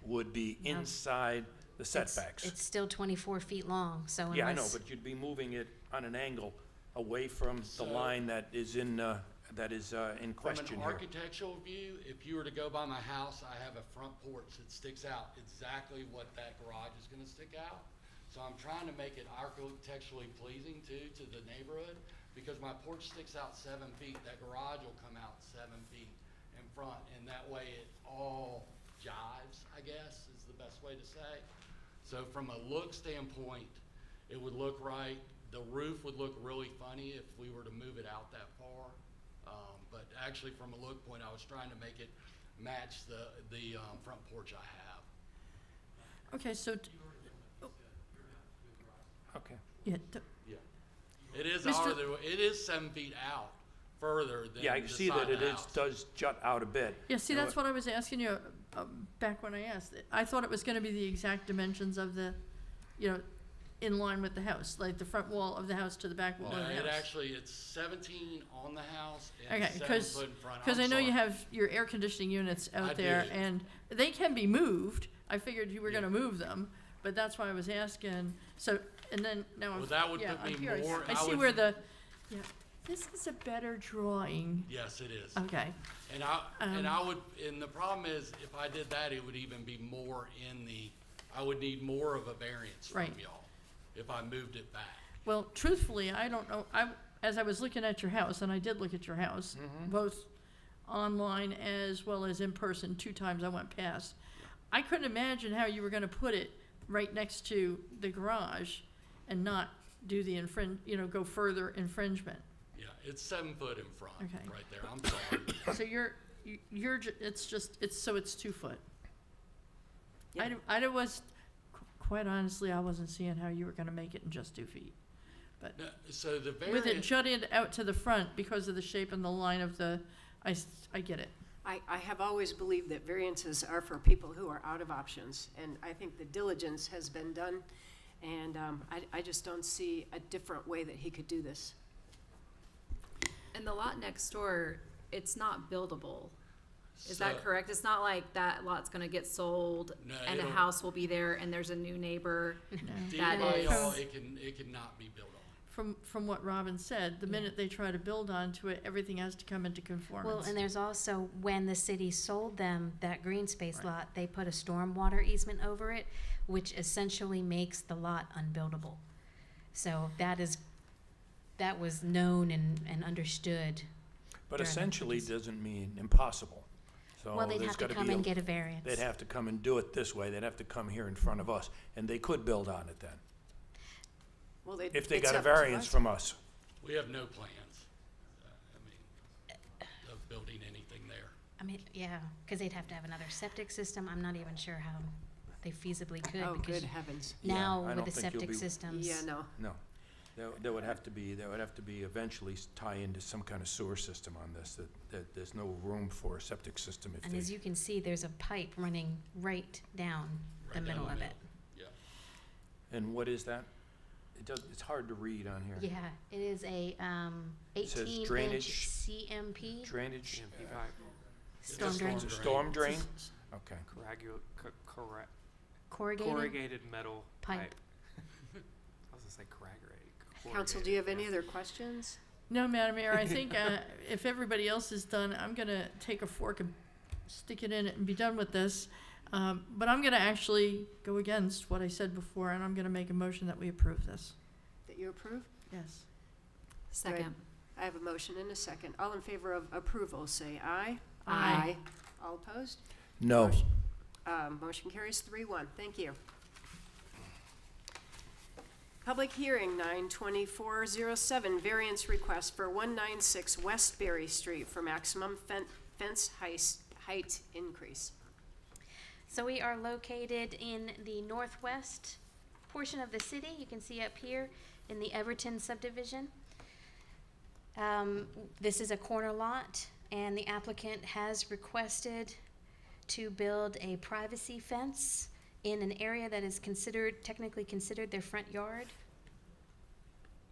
would be No. inside the setbacks? It's still 24 feet long, so unless... Yeah, I know, but you'd be moving it on an angle away from the So- line that is in question From an here. architectural view, if you were to go by my house, I have a front porch that sticks out exactly what that garage is gonna stick out. So I'm trying to make it architecturally pleasing too, to the neighborhood, because my porch sticks out 7 feet, that garage will come out 7 feet in front, and that way it all jives, I guess, is the best way to say. So from a look standpoint, it would look right. The roof would look really funny if we were to move it out that far. But actually, from a look point, I was trying to make it match the front porch I have. Okay, so, Okay. yeah, Yeah. It is Mr. it is 7 feet out further than Yeah, I the see side that of the it house. does jut out a bit. yeah, see, that's what I was asking you back when I asked it. I thought it was gonna be the exact dimensions of the, in line with the house, like the front wall of the house to the back wall No, of the house. it's 17 on the house and Okay, 7 because, foot in front. because I'm I know you sorry. have your air conditioning units I out there, do. and they can be moved. I figured you were Yeah. gonna move them, but that's why I was asking. So, and then, now I'm, Well, that would yeah, put I'm me curious. more- I I see would- where the, yeah, this is a better drawing. Yes, it is. Okay, And I Um, would, and the problem is, if I did that, it would even be more I would need more of a variance from Right. y'all if I moved it back. well, truthfully, I don't know, as I was looking at your house, and I did look at your house, both online as well as in person, 2 times I went past. I couldn't imagine how you were gonna put it right next to the garage and not do the go further infringement. Yeah, it's 7 foot in front, Okay. right there. I'm sorry. So it's 2 foot. Yeah. Quite honestly, I wasn't seeing how you were gonna make it in just 2 feet. But No, so the with it variance, jutted out to the front because of the shape and the line of the, I get it. I have always believed that variances are for people who are out of options, and I think the diligence has been done, and I just don't see a different way that he could do this. And the lot next door, it's not buildable. Is So- that correct? It's not like that lot's gonna get sold No, and a it'll- house will be there and there's a new neighbor. D that by is- all, it cannot be built on. From what Robin said, the minute they try to build onto it, everything has to come into conformance. Well, and there's also, when the city sold them that green space lot, they put a stormwater easement over it, which essentially makes the lot unbuildable. So that was known and understood. But during the essentially purchase. doesn't mean impossible. So Well, they'd there's have to gotta come be and get a variance. They'd have to come and do it this way. They'd have to come here in front of us, and they could build on it then, Well, if they it's got a up to variance us. from us. We have no plans, of building anything there. I mean, yeah, because they'd have to have another septic system. I'm not even sure how they feasibly could. Oh, because good heavens. Now Yeah, I with don't the think you'll septic be- systems. Yeah, no. No. There would have to be eventually tie into some kind of sewer system on this, that there's no room for a septic system if And they. as you can see, there's a pipe running right down the Right down middle the of middle. it. Yeah. And what is that? It's hard to read on here. Yeah, it is a says 18-inch drainage- CMP Drainage, storm It's a drain. storm drain? Okay. Corrugated corrugated metal pipe. pipe. I was gonna say corrugated. Council, do you have any other questions? No, Madam Mayor, I think if everybody else is done, I'm gonna take a fork and stick it in it and be done with this. But I'm gonna actually go against what I said before, and I'm gonna make a motion that we approve this. That you approve? Yes. Second. I have a motion and a second. All in favor of approval, say aye. Aye. All opposed? No. Motion carries 3-1. Thank you. Public hearing 9/24/07, variance request for 196 West Berry Street for maximum fence height increase. So we are located in the northwest portion of the city. You can see up here in the Everton subdivision. This is a corner lot, and the applicant has requested to build a privacy fence in an area that is technically considered their front yard,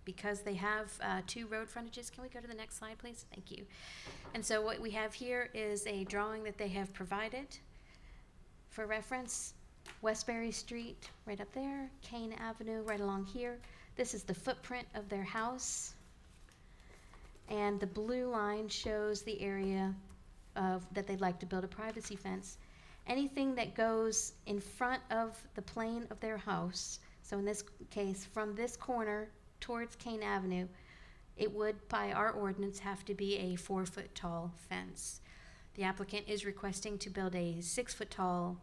because they have 2 road frontages. Can we go to the next slide, please? Thank you. And so what we have here is a drawing that they have provided for reference. Westbury Street, right up there, Kane Avenue, right along here. This is the footprint of their house. And the blue line shows the area that they'd like to build a privacy fence. Anything that goes in front of the plane of their house, so in this case, from this corner towards Kane Avenue, it would, by our ordinance, have to be a 4-foot tall fence. The applicant is requesting to build a 6-foot tall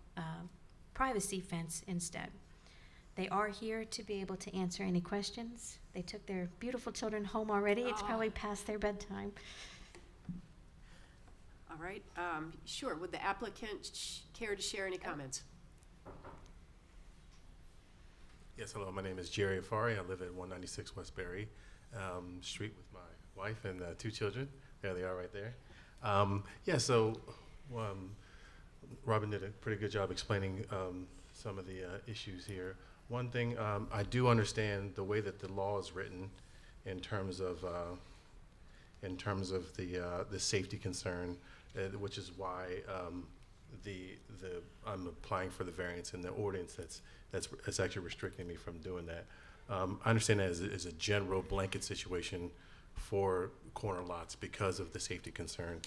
privacy fence instead. They are here to be able to answer any questions. They took their beautiful children home already. It's probably past their bedtime. All right, sure. Would the applicant care to share any comments? Yes, hello. My name is Jerry Afari. I live at 196 Westbury Street with my wife and 2 children. There they are right there. Robin did a pretty good job explaining some of the issues here. One thing, I do understand the way that the law is written in terms of the safety concern, which is why I'm applying for the variance in the ordinance that's actually restricting me from doing that. I understand that as a general blanket situation for corner lots because of the safety concern.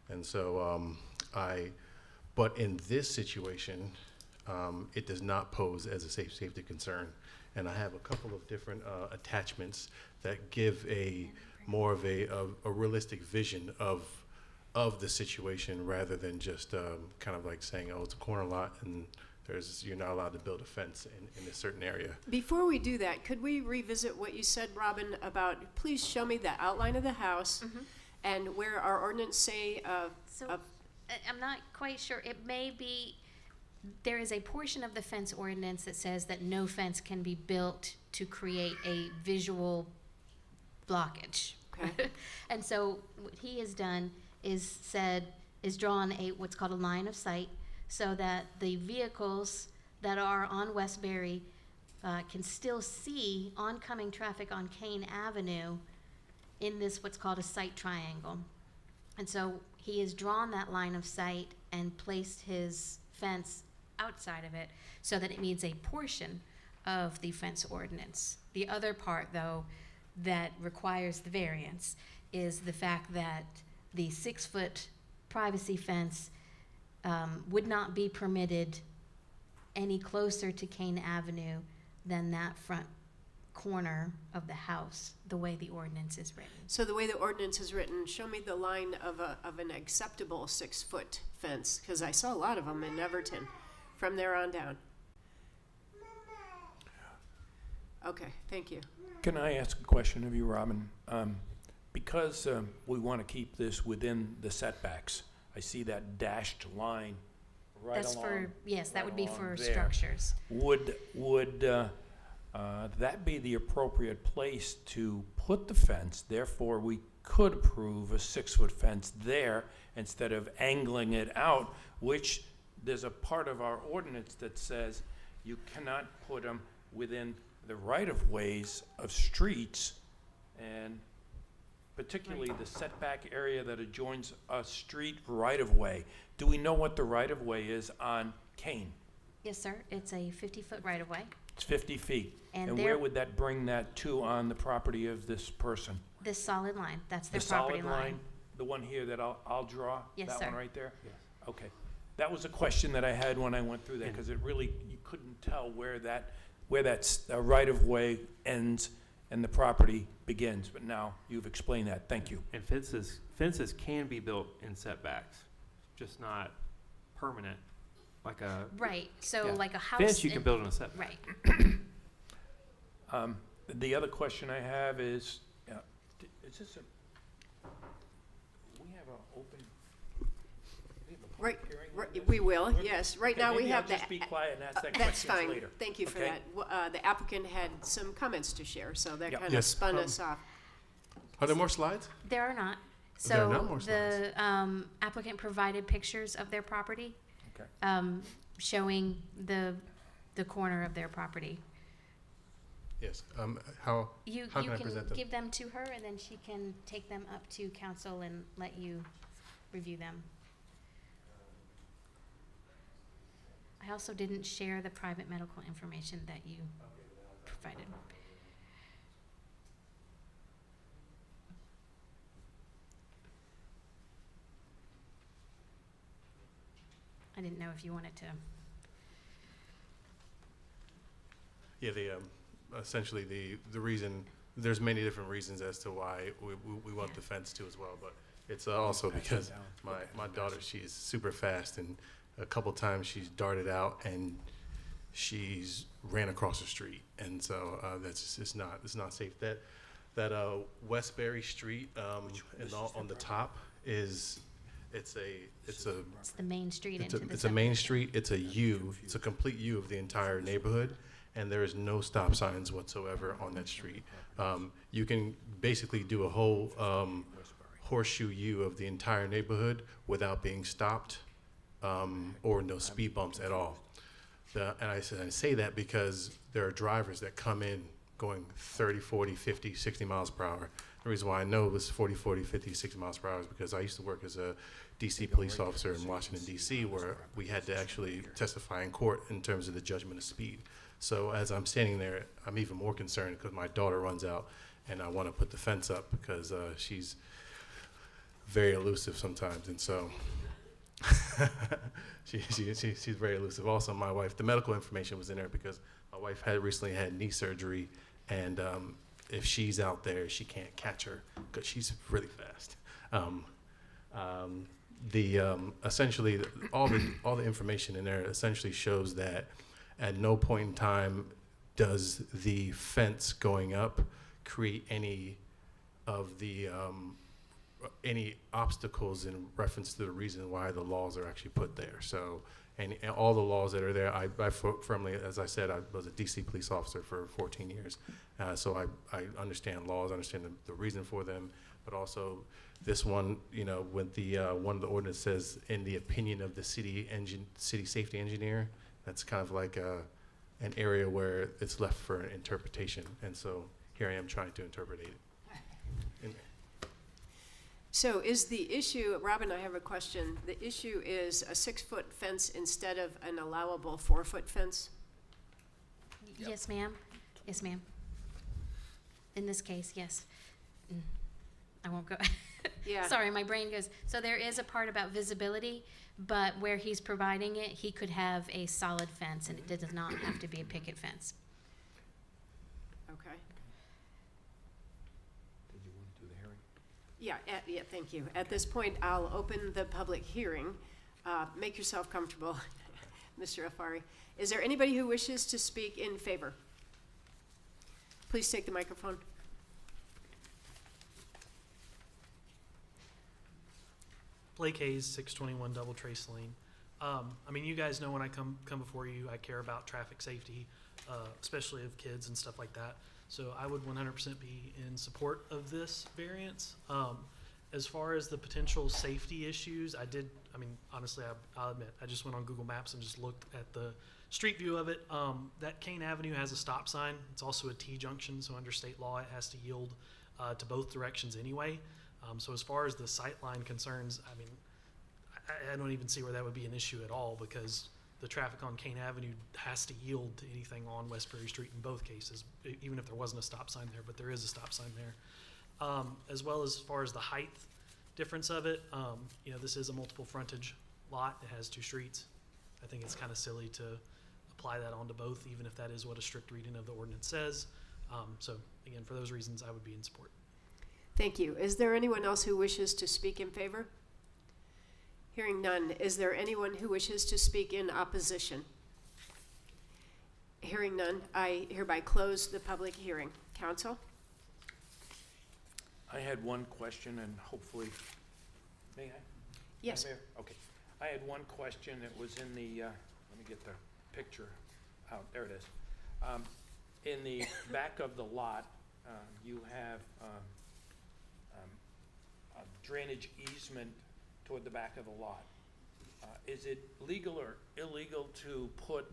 And so but in this situation, it does not pose as a safety concern. And I have a couple of different attachments that give more of a realistic vision of the situation rather than just kind of like saying, oh, it's a corner lot and you're not allowed to build a fence in a certain area. Before we do that, could we revisit what you said, Robin, about please show me the outline of the house and where our ordinance say I'm not quite sure. It may be, there is a portion of the fence ordinance that says that no fence can be built to create a visual blockage. Okay. And so what he has done is drawn what's called a line of sight so that the vehicles that are on Westbury can still see oncoming traffic on Kane Avenue in this what's called a sight triangle. And so he has drawn that line of sight and placed his fence outside of it so that it meets a portion of the fence ordinance. The other part, though, that requires the variance is the fact that the 6-foot privacy fence would not be permitted any closer to Kane Avenue than that front corner of the house, the way the ordinance is written. So the way the ordinance is written, show me the line of an acceptable 6-foot fence, because I saw a lot of them in Everton from there on down. Okay, thank you. Can I ask a question of you, Robin? Because we want to keep this within the setbacks, I see that dashed line right That's along. for, yes, that would be for there. structures. Would that be the appropriate place to put the fence? Therefore, we could approve a 6-foot fence there instead of angling it out, which there's a part of our ordinance that says you cannot put them within the right-of-ways of streets, and particularly the setback area that adjoins a street right-of-way. Do we know what the right-of-way is on Kane? Yes, sir. It's a 50-foot right-of-way. It's 50 feet. And where would that bring that to on the property of this person? This solid line, that's their The property solid line. line, the one here that I'll draw? Yes, That sir. one right there? Yes. Okay. That was a question that I had when I went through that, because it really, you couldn't tell where that right-of-way ends and the property begins, but now you've explained that. Thank you. And fences can be built in setbacks, just not permanent, like a Right, so yeah. like a house. Fence you can build in a setback. Right. The other question I have is this we have an open, we have a Right, public hearing on right, this? we will, yes. Right Okay, now we maybe have I'll just be quiet and ask that that's question fine. later. Thank you for Okay? that. The applicant had some comments to share, so that Yep. kind of Yes, spun us off. Are there more slides? There are not. There are not So more the applicant provided pictures of their property, Okay. showing the corner of their property. Yes. How You can I present them? give them to her, and then she can take them up to council and let you review them. I also didn't share the private medical information that you provided. didn't know if you wanted to. Yeah, essentially the reason, there's many different reasons as to why we want the fence too as well, but it's also because my daughter, she's super fast, and a couple times she's darted out and she's ran across the street, and so that's just it's not safe. That Westbury Street on the top it's the main street into the it's a main street. It's a U. It's a complete U of the entire neighborhood, and there is no stop signs whatsoever on that street. You can basically do a whole horseshoe U of the entire neighborhood without being stopped or no speed bumps at all. And I say that because there are drivers that come in going 30, 40, 50, 60 miles per hour. The reason why I know it was 40, 40, 50, 60 miles per hour is because I used to work as a DC police officer in Washington, DC, where we had to actually testify in court in terms of the judgment of speed. So as I'm standing there, I'm even more concerned because my daughter runs out, and I want to put the fence up because she's very elusive sometimes, and so she's very elusive. Also, my wife, the medical information was in there because my wife had recently had knee surgery, and if she's out there, she can't catch her because she's really fast. Essentially all the information in there essentially shows that at no point in time does the fence going up create any of the any obstacles in reference to the reason why the laws are actually put there. So, and all the laws that are there, I firmly, as I said, I was a DC police officer for 14 years. So I understand laws, understand the reason for them, but also this one, with the one of the ordinance says, in the opinion of the city safety engineer, that's kind of like an area where it's left for interpretation. And so here I am trying to interpret it. So is the issue, Robin, I have a question. The issue is a 6-foot fence instead of an allowable 4-foot fence? Yes, ma'am. Yes, ma'am. In this case, yes. I won't go. Yeah. Sorry, my brain goes. So there is a part about visibility, but where he's providing it, he could have a solid fence, and it does not have to be a picket fence. Okay. Did you want to do the hearing? Yeah, thank you. At this point, I'll open the public hearing. Make yourself comfortable, Mr. Afari. Is there anybody who wishes to speak in favor? Please take the microphone. Blake Hayes, 621 Double Trace Lane. You guys know when I come before you, I care about traffic safety, especially of kids and stuff like that. So I would 100% be in support of this variance. As far as the potential safety issues, honestly, I'll admit, I just went on Google Maps and just looked at the street view of it. That Kane Avenue has a stop sign. It's also a T-junction, so under state law, it has to yield to both directions anyway. So as far as the sightline concerns, I don't even see where that would be an issue at all, because the traffic on Kane Avenue has to yield to anything on Westbury Street in both cases, even if there wasn't a stop sign there, but there is a stop sign there. As well as far as the height difference of it, this is a multiple frontage lot. It has 2 streets. I think it's kind of silly to apply that onto both, even if that is what a strict reading of the ordinance says. So again, for those reasons, I would be in support. Thank you. Is there anyone else who wishes to speak in favor? Hearing none, is there anyone who wishes to speak in opposition? Hearing none, I hereby close the public hearing. Council? I had one question, and hopefully, may I? Yes. Mayor? Okay. I had one question. It was in the, let me get the picture out. There it is. In the back of the lot, you have a drainage easement toward the back of the lot. Is it legal or illegal to put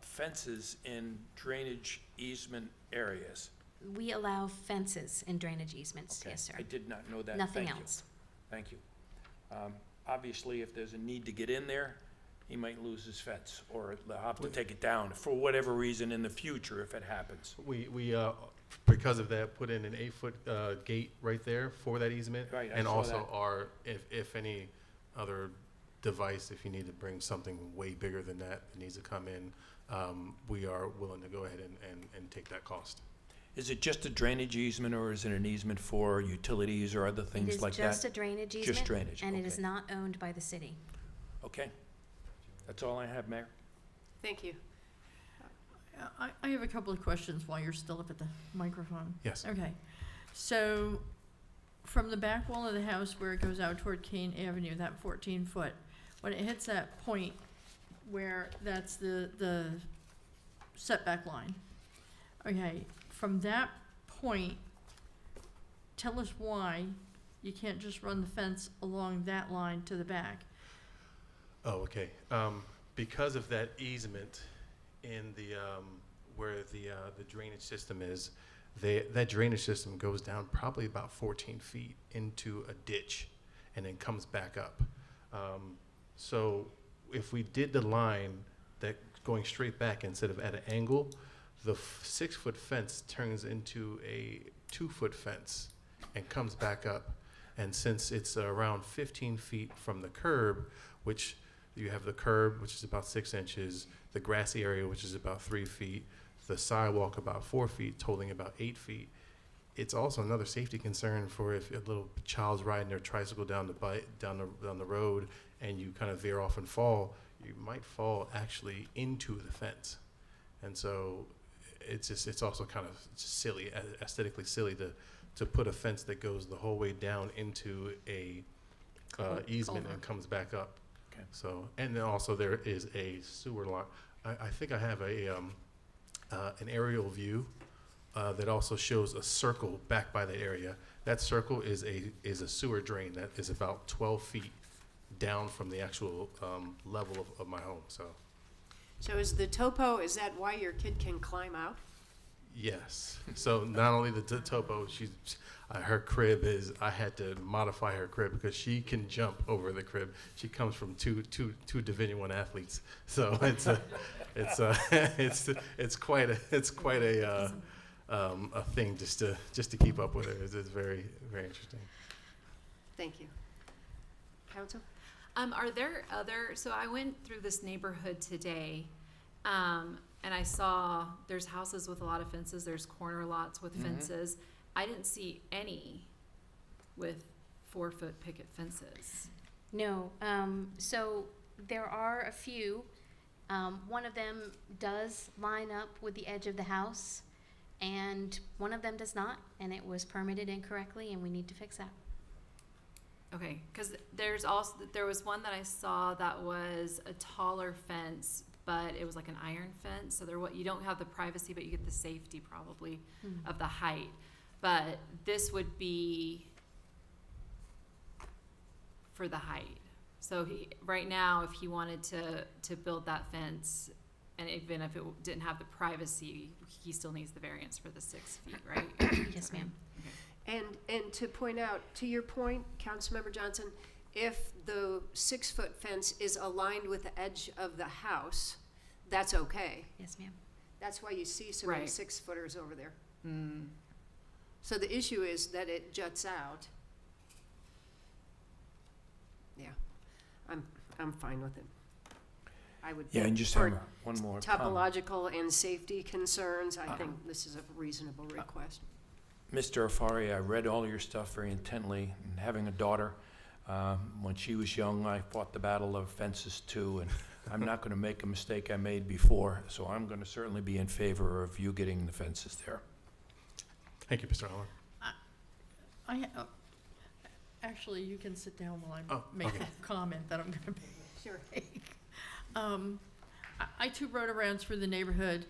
fences in drainage easement areas? We allow fences in drainage easements, Okay. yes, sir. I did not know that. Nothing Thank you. else. Thank you. Obviously, if there's a need to get in there, he might lose his fence, or they'll have to take it down for whatever reason in the future if it happens. We because of that, put in an 8-foot gate right there for that easement. Right, I and saw also that. our, if any other device, if you need to bring something way bigger than that needs to come in, we are willing to go ahead and take that cost. Is it just a drainage easement, or is it an easement for utilities or other things like that? It is just a drainage easement. Just drainage, And it okay. is not owned by the city. Okay. That's all I have, Mayor. Thank you. I have a couple of questions while you're still up at the microphone. Yes. Okay. So, from the back wall of the house where it goes out toward Kane Avenue, that 14-foot, when it hits that point where that's the setback line, okay, from that point, tell us why you can't just run the fence along that line to the back. Oh, okay. Because of that easement in the where the drainage system is, that drainage system goes down probably about 14 feet into a ditch, and then comes back up. So if we did the line that going straight back instead of at an angle, the 6-foot fence turns into a 2-foot fence and comes back up. And since it's around 15 feet from the curb, which you have the curb, which is about 6 inches, the grassy area, which is about 3 feet, the sidewalk about 4 feet, totaling about 8 feet. It's also another safety concern for if a little child's riding their tricycle down the road and you kind of veer off and fall, you might fall actually into the fence. And so it's also kind of silly, aesthetically silly to put a fence that goes the whole way down into a easement and comes back up. Okay. So, and then also there is a sewer line. I think I have an aerial view that also shows a circle back by the area. That circle is a sewer drain that is about 12 feet down from the actual level of my home. So is the topo, is that why your kid can climb out? Yes. So not only the topo, her crib is, I had to modify her crib because she can jump over the crib. She comes from two Division I athletes, so it's quite a thing just to keep up with her. It's very, very interesting. Thank you. Council? Are there other, so I went through this neighborhood today, and I saw there's houses with a lot of fences, there's corner lots with fences. I didn't see any with 4-foot picket fences. No, so there are a few. One of them does line up with the edge of the house, and one of them does not, and it was permitted incorrectly, and we need to fix that. Okay, because there was one that I saw that was a taller fence, but it was like an iron fence, so you don't have the privacy, but you get the safety probably of the height. But this would be for the height. So right now, if he wanted to build that fence, and even if it didn't have the privacy, he still needs the variance for the 6 feet, right? Yes, ma'am. And to point out, to your point, Councilmember Johnson, if the 6-foot fence is aligned with the edge of the house, that's okay. Yes, ma'am. That's why you see so many 6-footers over there. So the issue is that it juts out. Yeah, I'm fine with it. I would. Yeah, and just for have one more comment. topological and safety concerns, I think this is a reasonable request. Mr. Afari, I read all your stuff very intently, and having a daughter, when she was young, I fought the battle of fences too, and I'm not going to make a mistake I made before, so I'm going to certainly be in favor of you getting the fences there. Thank you, Mr. Holland. Actually, you can sit down while I Oh, make okay. a comment that I'm going to Sure. make. I too rode around through the neighborhood.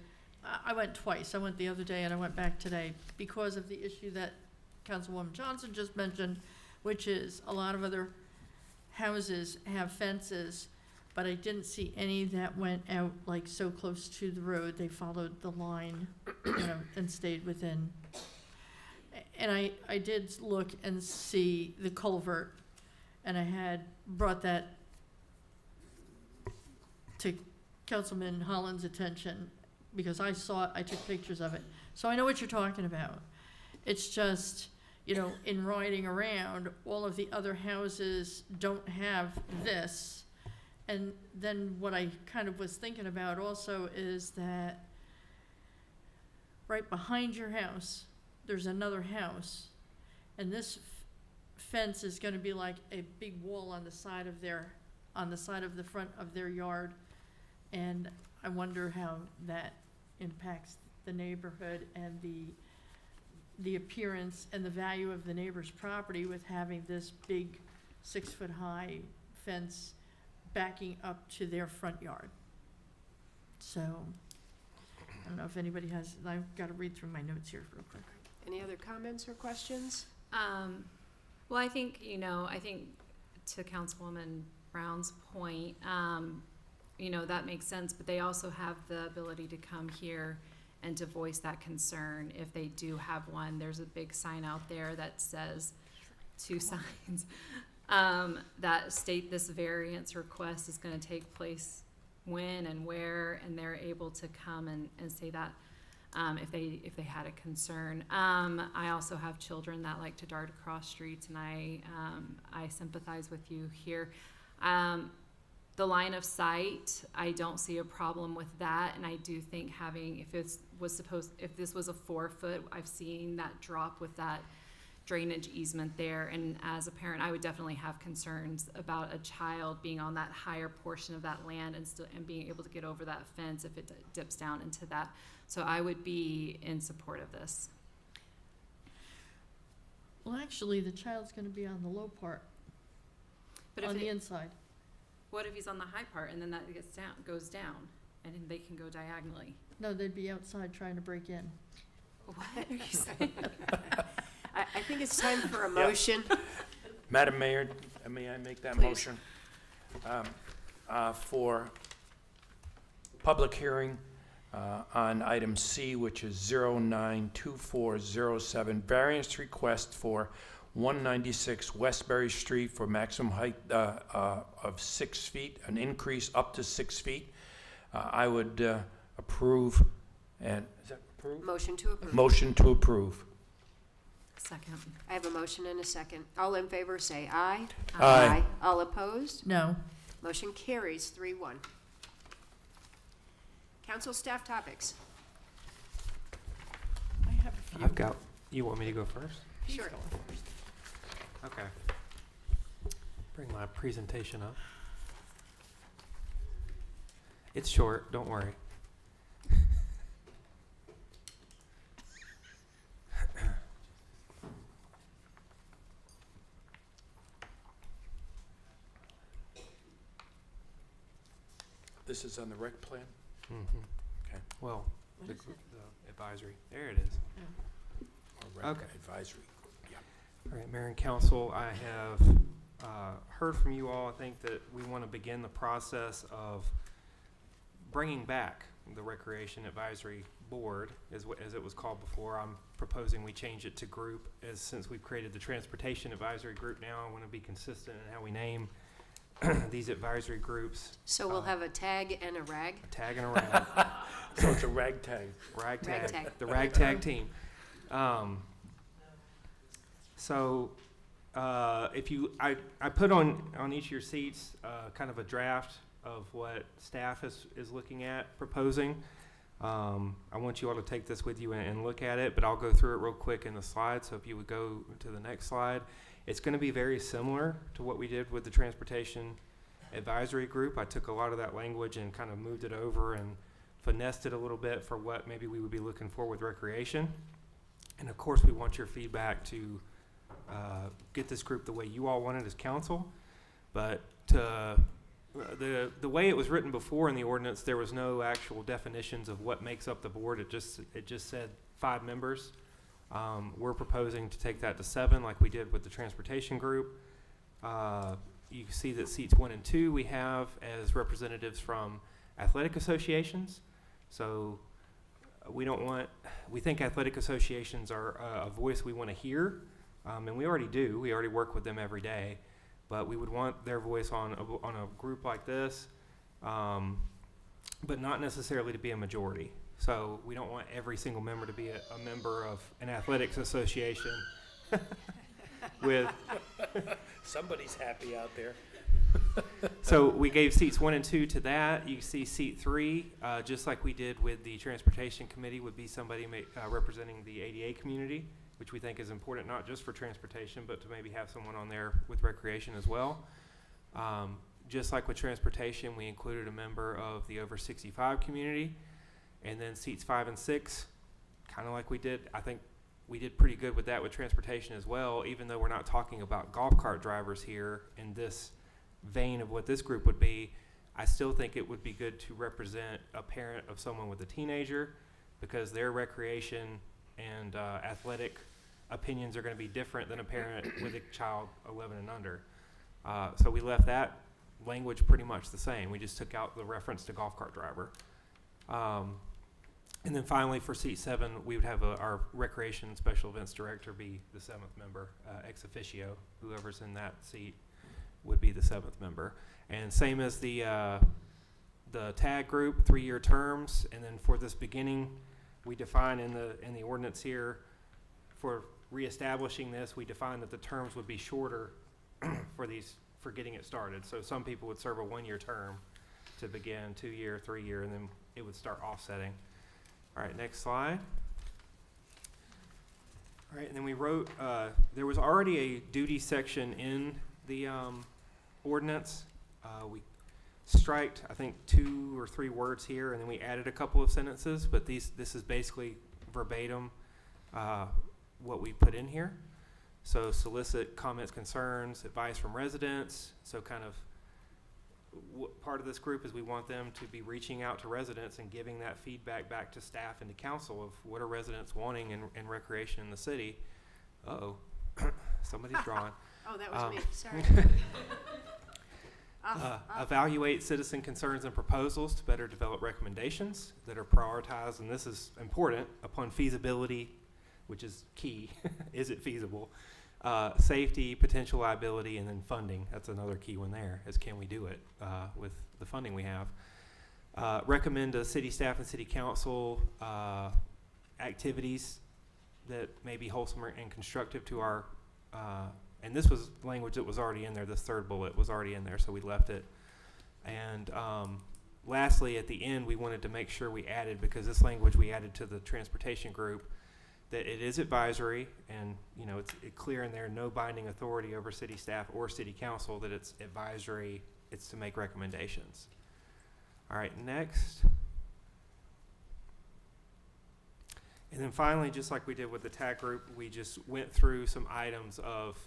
I went twice. I went the other day and I went back today because of the issue that Councilwoman Johnson just mentioned, which is a lot of other houses have fences, but I didn't see any that went out like so close to the road. They followed the line, and stayed within. And I did look and see the culvert, and I had brought that to Councilman Holland's attention because I saw it, I took pictures of it. So I know what you're talking about. It's just, in riding around, all of the other houses don't have this, And then what I kind of was thinking about also is that right behind your house, there's another house, and this fence is gonna be like a big wall on the side of the front of their yard. And I wonder how that impacts the neighborhood and the appearance and the value of the neighbor's property with having this big 6-foot-high fence backing up to their front yard. So, I don't know if anybody has, I've got to read through my notes here real quick. Any other comments or questions? Well, I think, I think to Councilwoman Brown's point, that makes sense, but they also have the ability to come here and to voice that concern if they do have one. There's a big sign out there that says, 2 signs, that state this variance request is gonna take place when and where, and they're able to come and say that if they had a concern. I also have children that like to dart across streets, and I sympathize with you here. The line of sight, I don't see a problem with that, and I do think having, if this was a 4-foot, I've seen that drop with that drainage easement there, and as a parent, I would definitely have concerns about a child being on that higher portion of that land and being able to get over that fence if it dips down into that. So I would be in support of this. Well, actually, the child's gonna be on the low part, But on if the it, inside. what if he's on the high part and then that goes down, and then they can go diagonally? No, they'd be outside trying to break in. What are you saying? I think it's time for a motion. Madam Mayor, may I make that Please. motion? For public hearing on item C, which is 092407, variance request for 196 Westbury Street for maximum height of 6 feet, an increase up to 6 feet. I would approve, and, is that approved? Motion to approve. Motion to approve. Second. I have a motion and a second. All in favor, say aye. Aye. All opposed? No. Motion carries 3-1. Council staff topics. I have a few. I've got, you want me to go first? Sure. Okay. Bring my presentation up. It's short, don't worry. This is on the rec plan? Mm-hmm. Okay. Well, the is advisory, there it is. Or rec Okay. advisory, yeah. All right, Mayor and Council, I have heard from you all. I think that we want to begin the process of bringing back the Recreation Advisory Board, as it was called before. I'm proposing we change it to group, since we've created the Transportation Advisory Group now. I want to be consistent in how we name these advisory groups. So we'll have a tag and a rag. A tag and a rag. So it's a ragtag. Ragtag. Ragtag. The ragtag team. If you, I put on each of your seats kind of a draft of what staff is looking at proposing. I want you all to take this with you and look at it, but I'll go through it real quick in the slides. So if you would go to the next slide. It's going to be very similar to what we did with the Transportation Advisory Group. I took a lot of that language and kind of moved it over and finessed it a little bit for what maybe we would be looking for with recreation. And of course, we want your feedback to get this group the way you all want it as council. But the way it was written before in the ordinance, there was no actual definitions of what makes up the board. It just said 5 members. We're proposing to take that to 7 like we did with the transportation group. You can see that seats 1 and 2 we have as representatives from athletic associations. So we think athletic associations are a voice we want to hear, and we already do. We already work with them every day, but we would want their voice on a group like this, but not necessarily to be a majority. So we don't want every single member to be a member of an athletics association with Somebody's happy out there. So we gave seats 1 and 2 to that. You see seat 3, just like we did with the Transportation Committee, would be somebody representing the ADA community, which we think is important not just for transportation, but to maybe have someone on there with recreation as well. Just like with transportation, we included a member of the over 65 community. And then seats 5 and 6, kind of like we did, I think we did pretty good with that with transportation as well, even though we're not talking about golf cart drivers here in this vein of what this group would be. I still think it would be good to represent a parent of someone with a teenager, because their recreation and athletic opinions are going to be different than a parent with a child 11 and under. So we left that language pretty much the same. We just took out the reference to golf cart driver. And then finally, for seat 7, we would have our recreation special events director be the 7th member, ex officio. Whoever's in that seat would be the 7th member. And same as the tag group, 3-year terms. And then for this beginning, we define in the ordinance here, for reestablishing this, we define that the terms would be shorter for getting it started. So some people would serve a 1-year term to begin, 2-year, 3-year, and then it would start offsetting. All right, next slide. All right, and then we wrote, there was already a duty section in the ordinance. We striked, I think, 2 or 3 words here, and then we added a couple of sentences, but this is basically verbatim what we put in here. So solicit comments, concerns, advice from residents. So kind of part of this group is we want them to be reaching out to residents and giving that feedback back to staff and to council of what are residents wanting in recreation in the city. Uh-oh, somebody's drawing. Oh, that was me, sorry. Evaluate citizen concerns and proposals to better develop recommendations that are prioritized, and this is important, upon feasibility, which is key. Is it feasible? Safety, potential liability, and then funding. That's another key one there, is can we do it with the funding we have. Recommend to city staff and city council activities that may be wholesome and constructive to our, and this was language that was already in there. This 3rd bullet was already in there, so we left it. And lastly, at the end, we wanted to make sure we added, because this language we added to the transportation group, that it is advisory, and it's clear in there, no binding authority over city staff or city council, that it's advisory, it's to make recommendations. All right, next. And then finally, just like we did with the tag group, we just went through some items of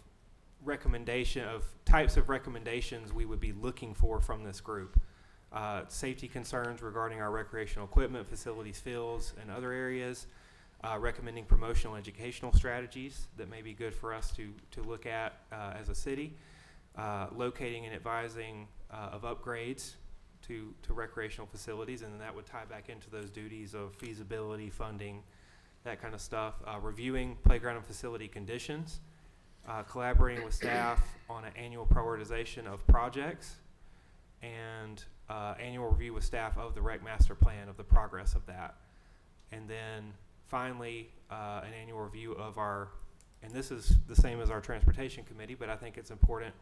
types of recommendations we would be looking for from this group. Safety concerns regarding our recreational equipment, facilities, fields, and other areas. Recommending promotional educational strategies that may be good for us to look at as a city. Locating and advising of upgrades to recreational facilities, and then that would tie back into those duties of feasibility, funding, that kind of stuff. Reviewing playground and facility conditions. Collaborating with staff on an annual prioritization of projects, and annual review with staff of the rec master plan, of the progress of that. And then finally, an annual review of and this is the same as our transportation committee, but I think it's important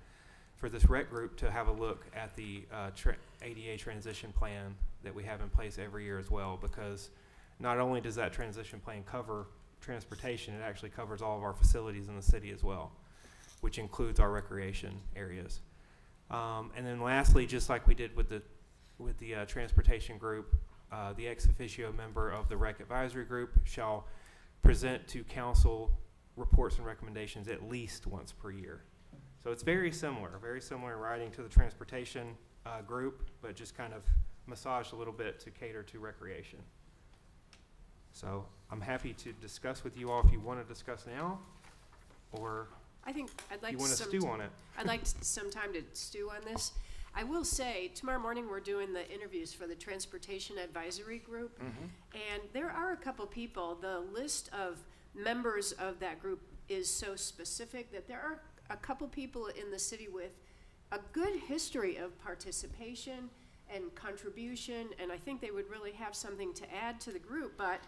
for this rec group to have a look at the ADA transition plan that we have in place every year as well, because not only does that transition plan cover transportation, it actually covers all of our facilities in the city as well, which includes our recreation areas. And then lastly, just like we did with the transportation group, the ex officio member of the rec advisory group shall present to council reports and recommendations at least once per year. So it's very similar in writing to the transportation group, but just kind of massaged a little bit to cater to recreation. So I'm happy to discuss with you all if you want to discuss now, or I think I'd like you want to stew on it. I'd like some time to stew on this. I will say, tomorrow morning we're doing the interviews for the Transportation Advisory Group, and there are a couple people. The list of members of that group is so specific that there are a couple people in the city with a good history of participation and contribution, and I think they would really have something to add to the group. But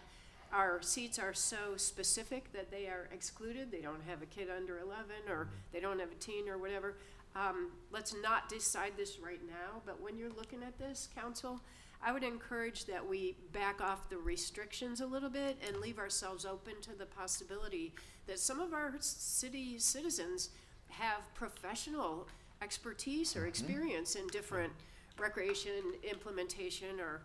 our seats are so specific that they are excluded. They don't have a kid under 11, or they don't have a teen or whatever. Let's not decide this right now, but when you're looking at this, council, I would encourage that we back off the restrictions a little bit and leave ourselves open to the possibility that some of our city citizens have professional expertise or experience in different recreation implementation or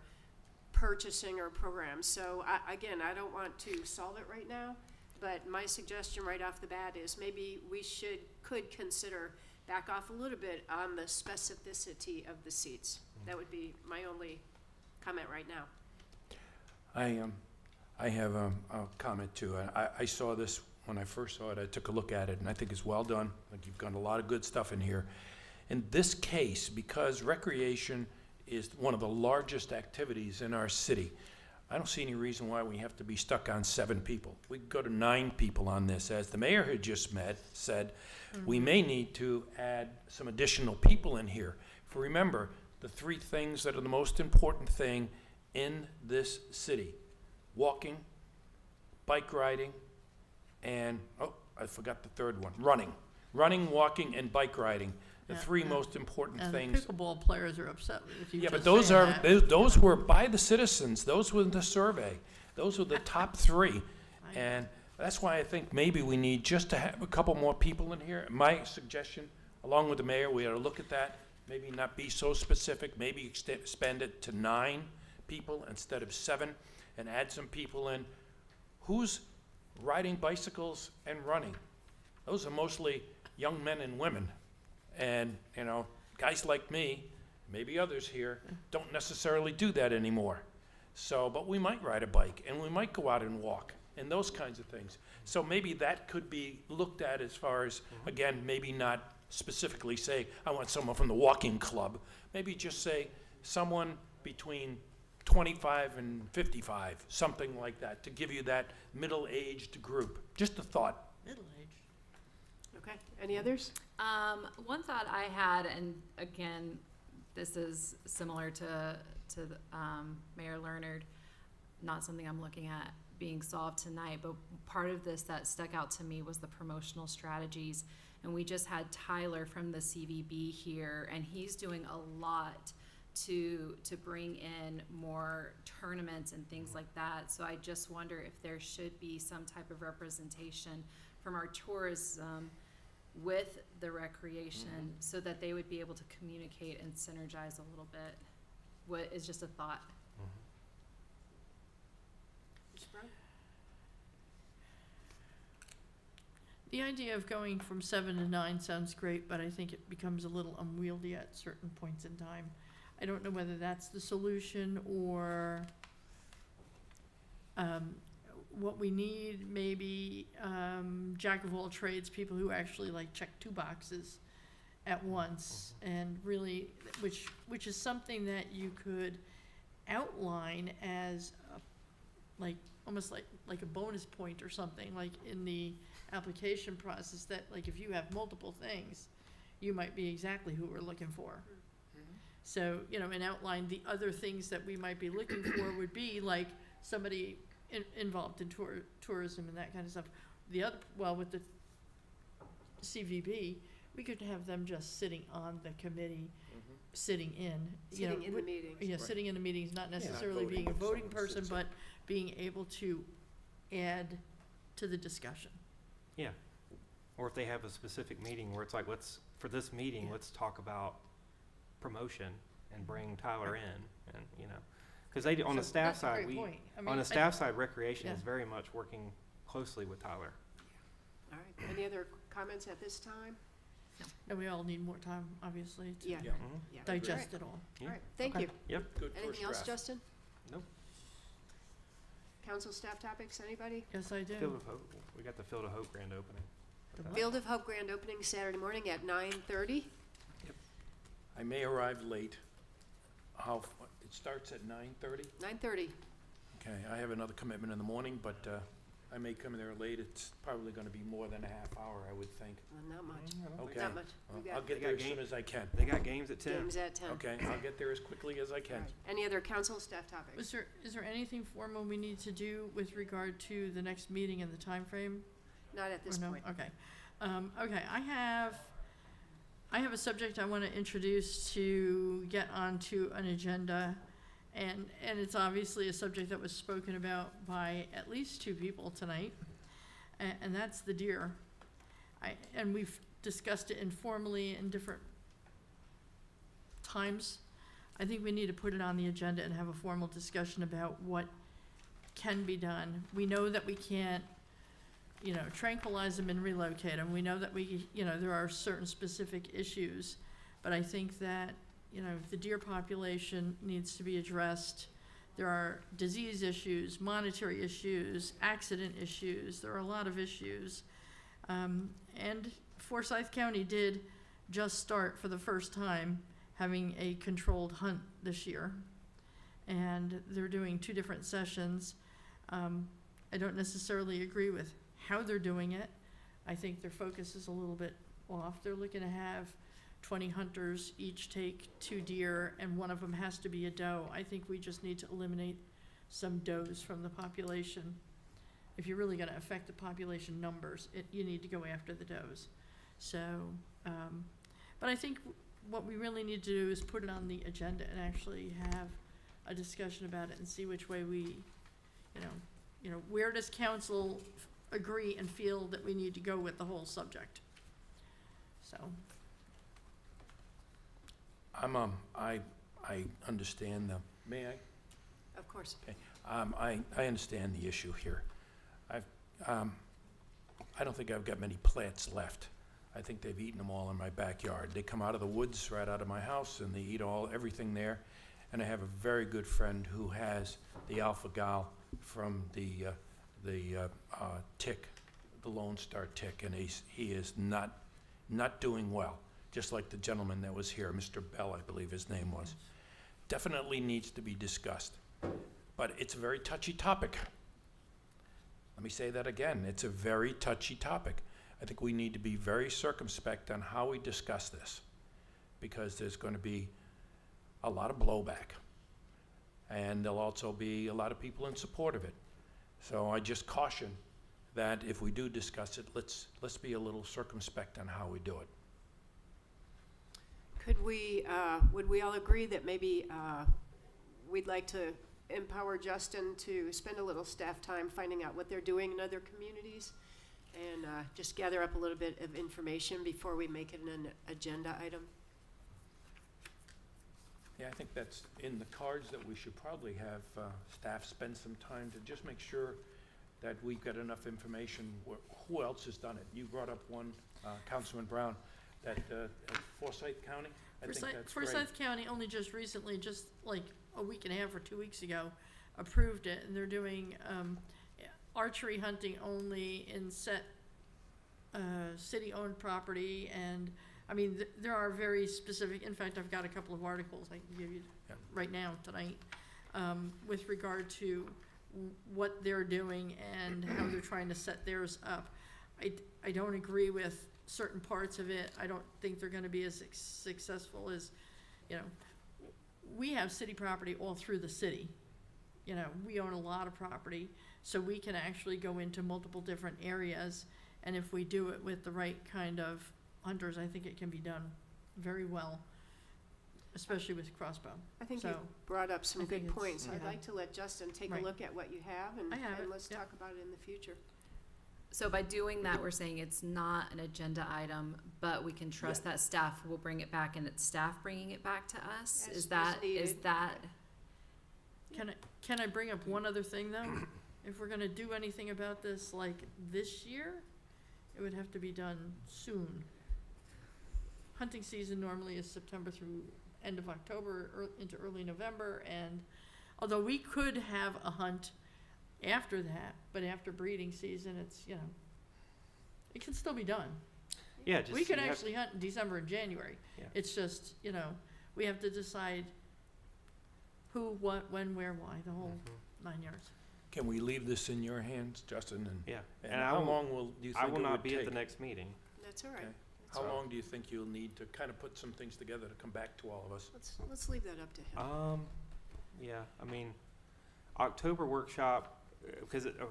purchasing or programs. So again, I don't want to solve it right now, but my suggestion right off the bat is maybe we could consider back off a little bit on the specificity of the seats. That would be my only comment right now. I have a comment too. I saw this when I first saw it. I took a look at it, and I think it's well done. Like, you've got a lot of good stuff in here. In this case, because recreation is one of the largest activities in our city, I don't see any reason why we have to be stuck on 7 people. We could go to 9 people on this. As the mayor had just said, we may need to add some additional people in here. For remember, the 3 things that are the most important thing in this city: walking, bike riding, and, oh, I forgot the third one, running. Running, walking, and bike riding. The 3 most important things. And pickleball players are upset with you. Yeah, but just saying those were by the citizens. Those were in the survey. Those were the top 3. And that's why I think maybe we need just to have a couple more people in here. My suggestion, along with the mayor, we ought to look at that. Maybe not be so specific. Maybe expand it to 9 people instead of 7, and add some people in. Who's riding bicycles and running? Those are mostly young men and women. And, you know, guys like me, maybe others here, don't necessarily do that anymore. So, but we might ride a bike, and we might go out and walk, and those kinds of things. So maybe that could be looked at as far as, again, maybe not specifically say, I want someone from the walking club. Maybe just say someone between 25 and 55, something like that, to give you that middle-aged group. Just a thought. Middle-aged. Okay, any others? One thought I had, and again, this is similar to Mayor Lerner, not something I'm looking at being solved tonight, but part of this that stuck out to me was the promotional strategies. And we just had Tyler from the CVB here, and he's doing a lot to bring in more tournaments and things like that. So I just wonder if there should be some type of representation from our tourism with the recreation, so that they would be able to communicate and synergize a little bit. What is just a thought. The idea of going from 7 to 9 sounds great, but I think it becomes a little unwieldy at certain points in time. I don't know whether that's the solution, or what we need, maybe jack of all trades, people who actually like check 2 boxes at once, and really, which is something that you could outline as almost like a bonus point or something, like in the application process, that like if you have multiple things, you might be exactly who we're looking for. So, you know, and outline the other things that we might be looking for would be like somebody involved in tourism and that kind of stuff. The other, well, with the CVB, we could have them just sitting on the committee, sitting in. Sitting in the meetings. Yeah, sitting in the meetings, not necessarily being a voting person, but being able to add to the discussion. Yeah. Or if they have a specific meeting where it's like, for this meeting, let's talk about promotion and bring Tyler in, and, you know. Because on the staff side, on the staff side, recreation is very much working closely with Tyler. All right, any other comments at this time? No, we all need more time, obviously, to Yeah. digest it all. All right, thank you. Yep. Good Anything first else, draft. Justin? Nope. Council staff topics, anybody? Yes, I do. Field of Hope. We got the Field of Hope grand opening. Field of Hope grand opening Saturday morning at 9:30. I may arrive late. It starts at 9:30? 9:30. Okay, I have another commitment in the morning, but I may come there late. It's probably gonna be more than a half hour, I would think. Well, not much. Okay. Not much. Well, We I'll got get there as soon as I can. They got games at 10. games at 10. Okay, I'll get there as quickly as I can. All right. Any other council staff topics? Is there anything formal we need to do with regard to the next meeting and the time frame? Not at this Or no? point. Okay. Okay, I have a subject I want to introduce to get onto an agenda, and it's obviously a subject that was spoken about by at least 2 people tonight, and that's the deer. And we've discussed it informally in different times. I think we need to put it on the agenda and have a formal discussion about what can be done. We know that we can't, tranquilize them and relocate them. We know that there are certain specific issues, but I think that, the deer population needs to be addressed. There are disease issues, monetary issues, accident issues. There are a lot of issues. And Forsyth County did just start for the first time having a controlled hunt this year. And they're doing 2 different sessions. I don't necessarily agree with how they're doing it. I think their focus is a little bit off. They're looking to have 20 hunters each take 2 deer, and one of them has to be a doe. I think we just need to eliminate some does from the population. If you're really gonna affect the population numbers, you need to go after the does. So, but I think what we really need to do is put it on the agenda and actually have a discussion about it and see which way we, where does council agree and feel that we need to go with the whole subject. So. I understand may I? Of course. Okay. I understand the issue here. I don't think I've got many plants left. I think they've eaten them all in my backyard. They come out of the woods right out of my house and they eat everything there. And I have a very good friend who has the alpha gal from the tick, the Lone Star tick, and he is not doing well. Just like the gentleman that was here, Mr. Bell, I believe his name was. Definitely needs to be discussed. But it's a very touchy topic. Let me say that again. It's a very touchy topic. I think we need to be very circumspect on how we discuss this, because there's going to be a lot of blowback. And there'll also be a lot of people in support of it. So I just caution that if we do discuss it, let's be a little circumspect on how we do it. Would we all agree that maybe we'd like to empower Justin to spend a little staff time finding out what they're doing in other communities and just gather up a little bit of information before we make it an agenda item? Yeah, I think that's in the cards that we should probably have staff spend some time to just make sure that we've got enough information. Who else has done it? You brought up one, Councilman Brown, that Forsyth County? I think that's great. Forsyth County only just recently, just like a week and a half or 2 weeks ago, approved it, and they're doing archery hunting only in set city-owned property, and I mean, there are very specific, in fact, I've got a couple of articles I can give you right now, tonight, with regard to what they're doing and how they're trying to set theirs up. I don't agree with certain parts of it. I don't think they're gonna be as successful as, we have city property all through the city. We own a lot of property, so we can actually go into multiple different areas, and if we do it with the right kind of hunters, I think it can be done very well, especially with crossbow. I think So, you brought up some I think good it's- points. I'd yeah. like to let Justin take a Right. look at what you have, and I have it, let's yeah. talk about it in the future. So by doing that, we're saying it's not an agenda item, but we can trust that staff will bring it back, and it's staff bringing it back to us? As Is that needed. Can I bring up one other thing, though? If we're gonna do anything about this, like, this year, it would have to be done soon. Hunting season normally is September through end of October, into early November, and although we could have a hunt after that, but after breeding season, it's, it can still be done. Yeah, just We could you have- actually hunt in December and January. Yeah. It's just, we have to decide who, what, when, where, why, the whole 9 yards. Can we leave this in your hands, Justin? Yeah. And And I how will- long will, do you think I it will would not be at the take? next meeting. That's all right. Okay. That's How all right. long do you think you'll need to kind of put some things together to come back to all of us? Let's leave that up to him. Yeah, I mean, October workshop,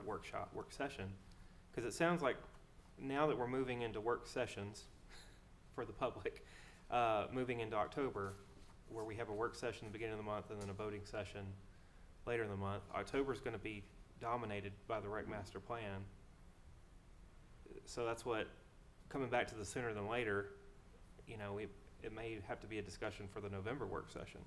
work session, because it sounds like now that we're moving into work sessions for the public, moving into October, where we have a work session at the beginning of the month and then a voting session later in the month, October's gonna be dominated by the rec master plan. So that's what, coming back to the sooner than later, you know, it may have to be a discussion for the November work session.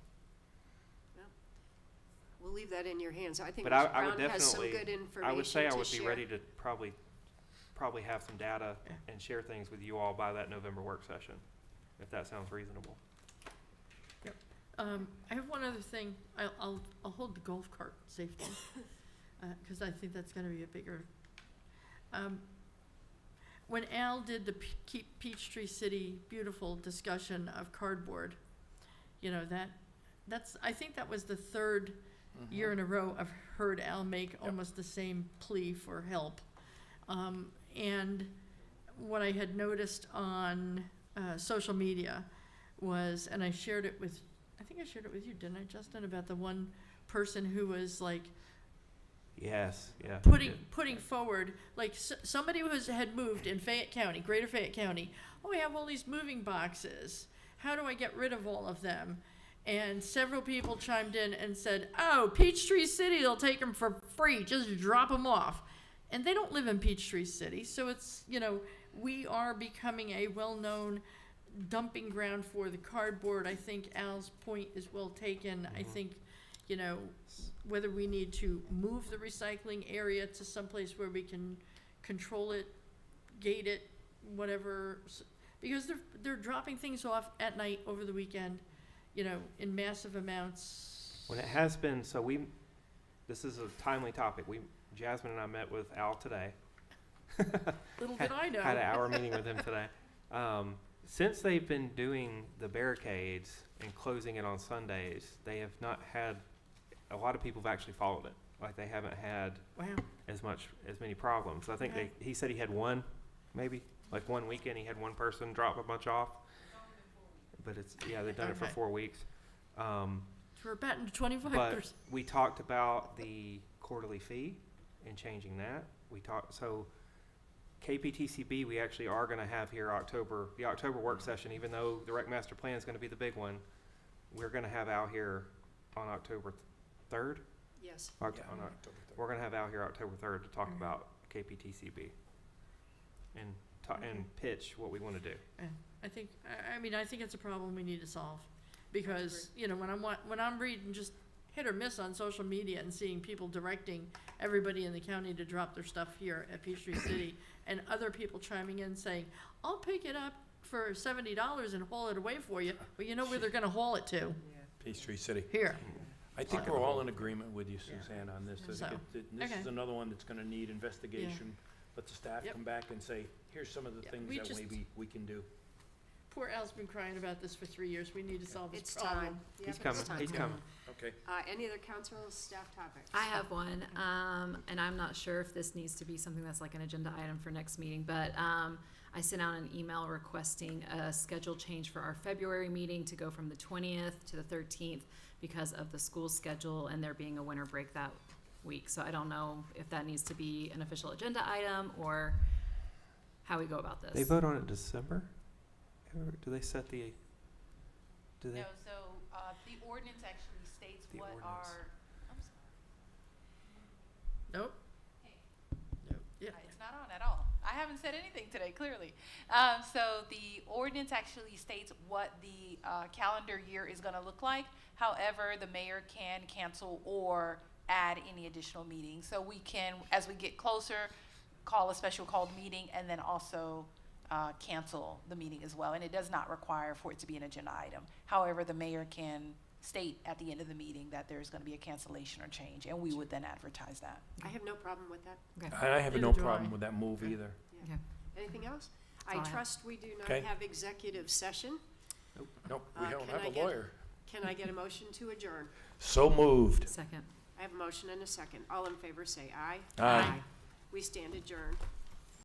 We'll leave that in your hands. I think But Ms. I would Brown has some definitely, good information I would say I to would be share. ready to probably have some data and share things with you all by that November work session, if that sounds reasonable. I have one other thing. I'll hold the golf cart safety, because I think that's gonna be a bigger, when Al did the Keep Peachtree City Beautiful discussion of cardboard, you know, I think that was the third year in a row I've heard Al make almost the same plea for help. And what I had noticed on social media was, and I shared it with, I think I shared it with you, didn't I, Justin, about the one person who was like, Yes, yeah. putting forward, like somebody who had moved in Fayette County, Greater Fayette County. Oh, we have all these moving boxes. How do I get rid of all of them? And several people chimed in and said, oh, Peachtree City will take them for free. Just drop them off. And they don't live in Peachtree City. So it's, you know, we are becoming a well-known dumping ground for the cardboard. I think Al's point is well taken. I think, you know, whether we need to move the recycling area to someplace where we can control it, gate it, whatever, because they're dropping things off at night over the weekend, you know, in massive amounts. When it has been, this is a timely topic. Jasmine and I met with Al today. Little did I know. Had an hour meeting with him today. Since they've been doing the barricades and closing it on Sundays, they have not had, a lot of people have actually followed it. Like they haven't had as many problems. I think he said he had one, maybe, like one weekend he had one person drop a bunch off. But they've done it for 4 weeks. We're batting to 25%. But we talked about the quarterly fee and changing that. So KPTCB, we actually are going to have here the October work session, even though the rec master plan is going to be the big one. We're going to have Al here on October 3rd. Yes. We're going to have Al here October 3rd to talk about KPTCB and pitch what we want to do. I think it's a problem we need to solve, because, you know, when I'm reading just hit or miss on social media and seeing people directing everybody in the county to drop their stuff here at Peachtree City, and other people chiming in saying, I'll pick it up for $70 and haul it away for you, but you know where they're gonna haul it to? Peachtree City. Here. I think we're all in agreement with you, Suzanne, on this. So, This is another one that's gonna need investigation. Let the staff Yep. come back and say, here's some of the things that maybe we can do. Poor Al's been crying about this for 3 years. We need to solve this It's problem. time. Yep, He's it's coming. time. He's coming. Okay. Any other council staff topics? I have one, and I'm not sure if this needs to be something that's like an agenda item for next meeting, but I sent out an email requesting a schedule change for our February meeting to go from the 20th to the 13th because of the school schedule and there being a winter break that week. So I don't know if that needs to be an official agenda item or how we go about this. They vote on it in December? Or do they set the? Do they? No, so the ordinance actually states The what ordinance. our. I'm sorry. Nope. Yeah. It's not on at all. I haven't said anything today, clearly. So the ordinance actually states what the calendar year is going to look like. However, the mayor can cancel or add any additional meetings. So we can, as we get closer, call a special called meeting and then also cancel the meeting as well. And it does not require for it to be an agenda item. However, the mayor can state at the end of the meeting that there's going to be a cancellation or change, and we would then advertise that. I have no problem with that. I have no problem with that move either. Yeah. Anything else? all I I have. trust we do not Okay. have executive session. Nope, we don't Can have I a get- lawyer. Can I get a motion to adjourn? So moved. Second. I have a motion and a second. All in favor say aye. Aye. We stand adjourned.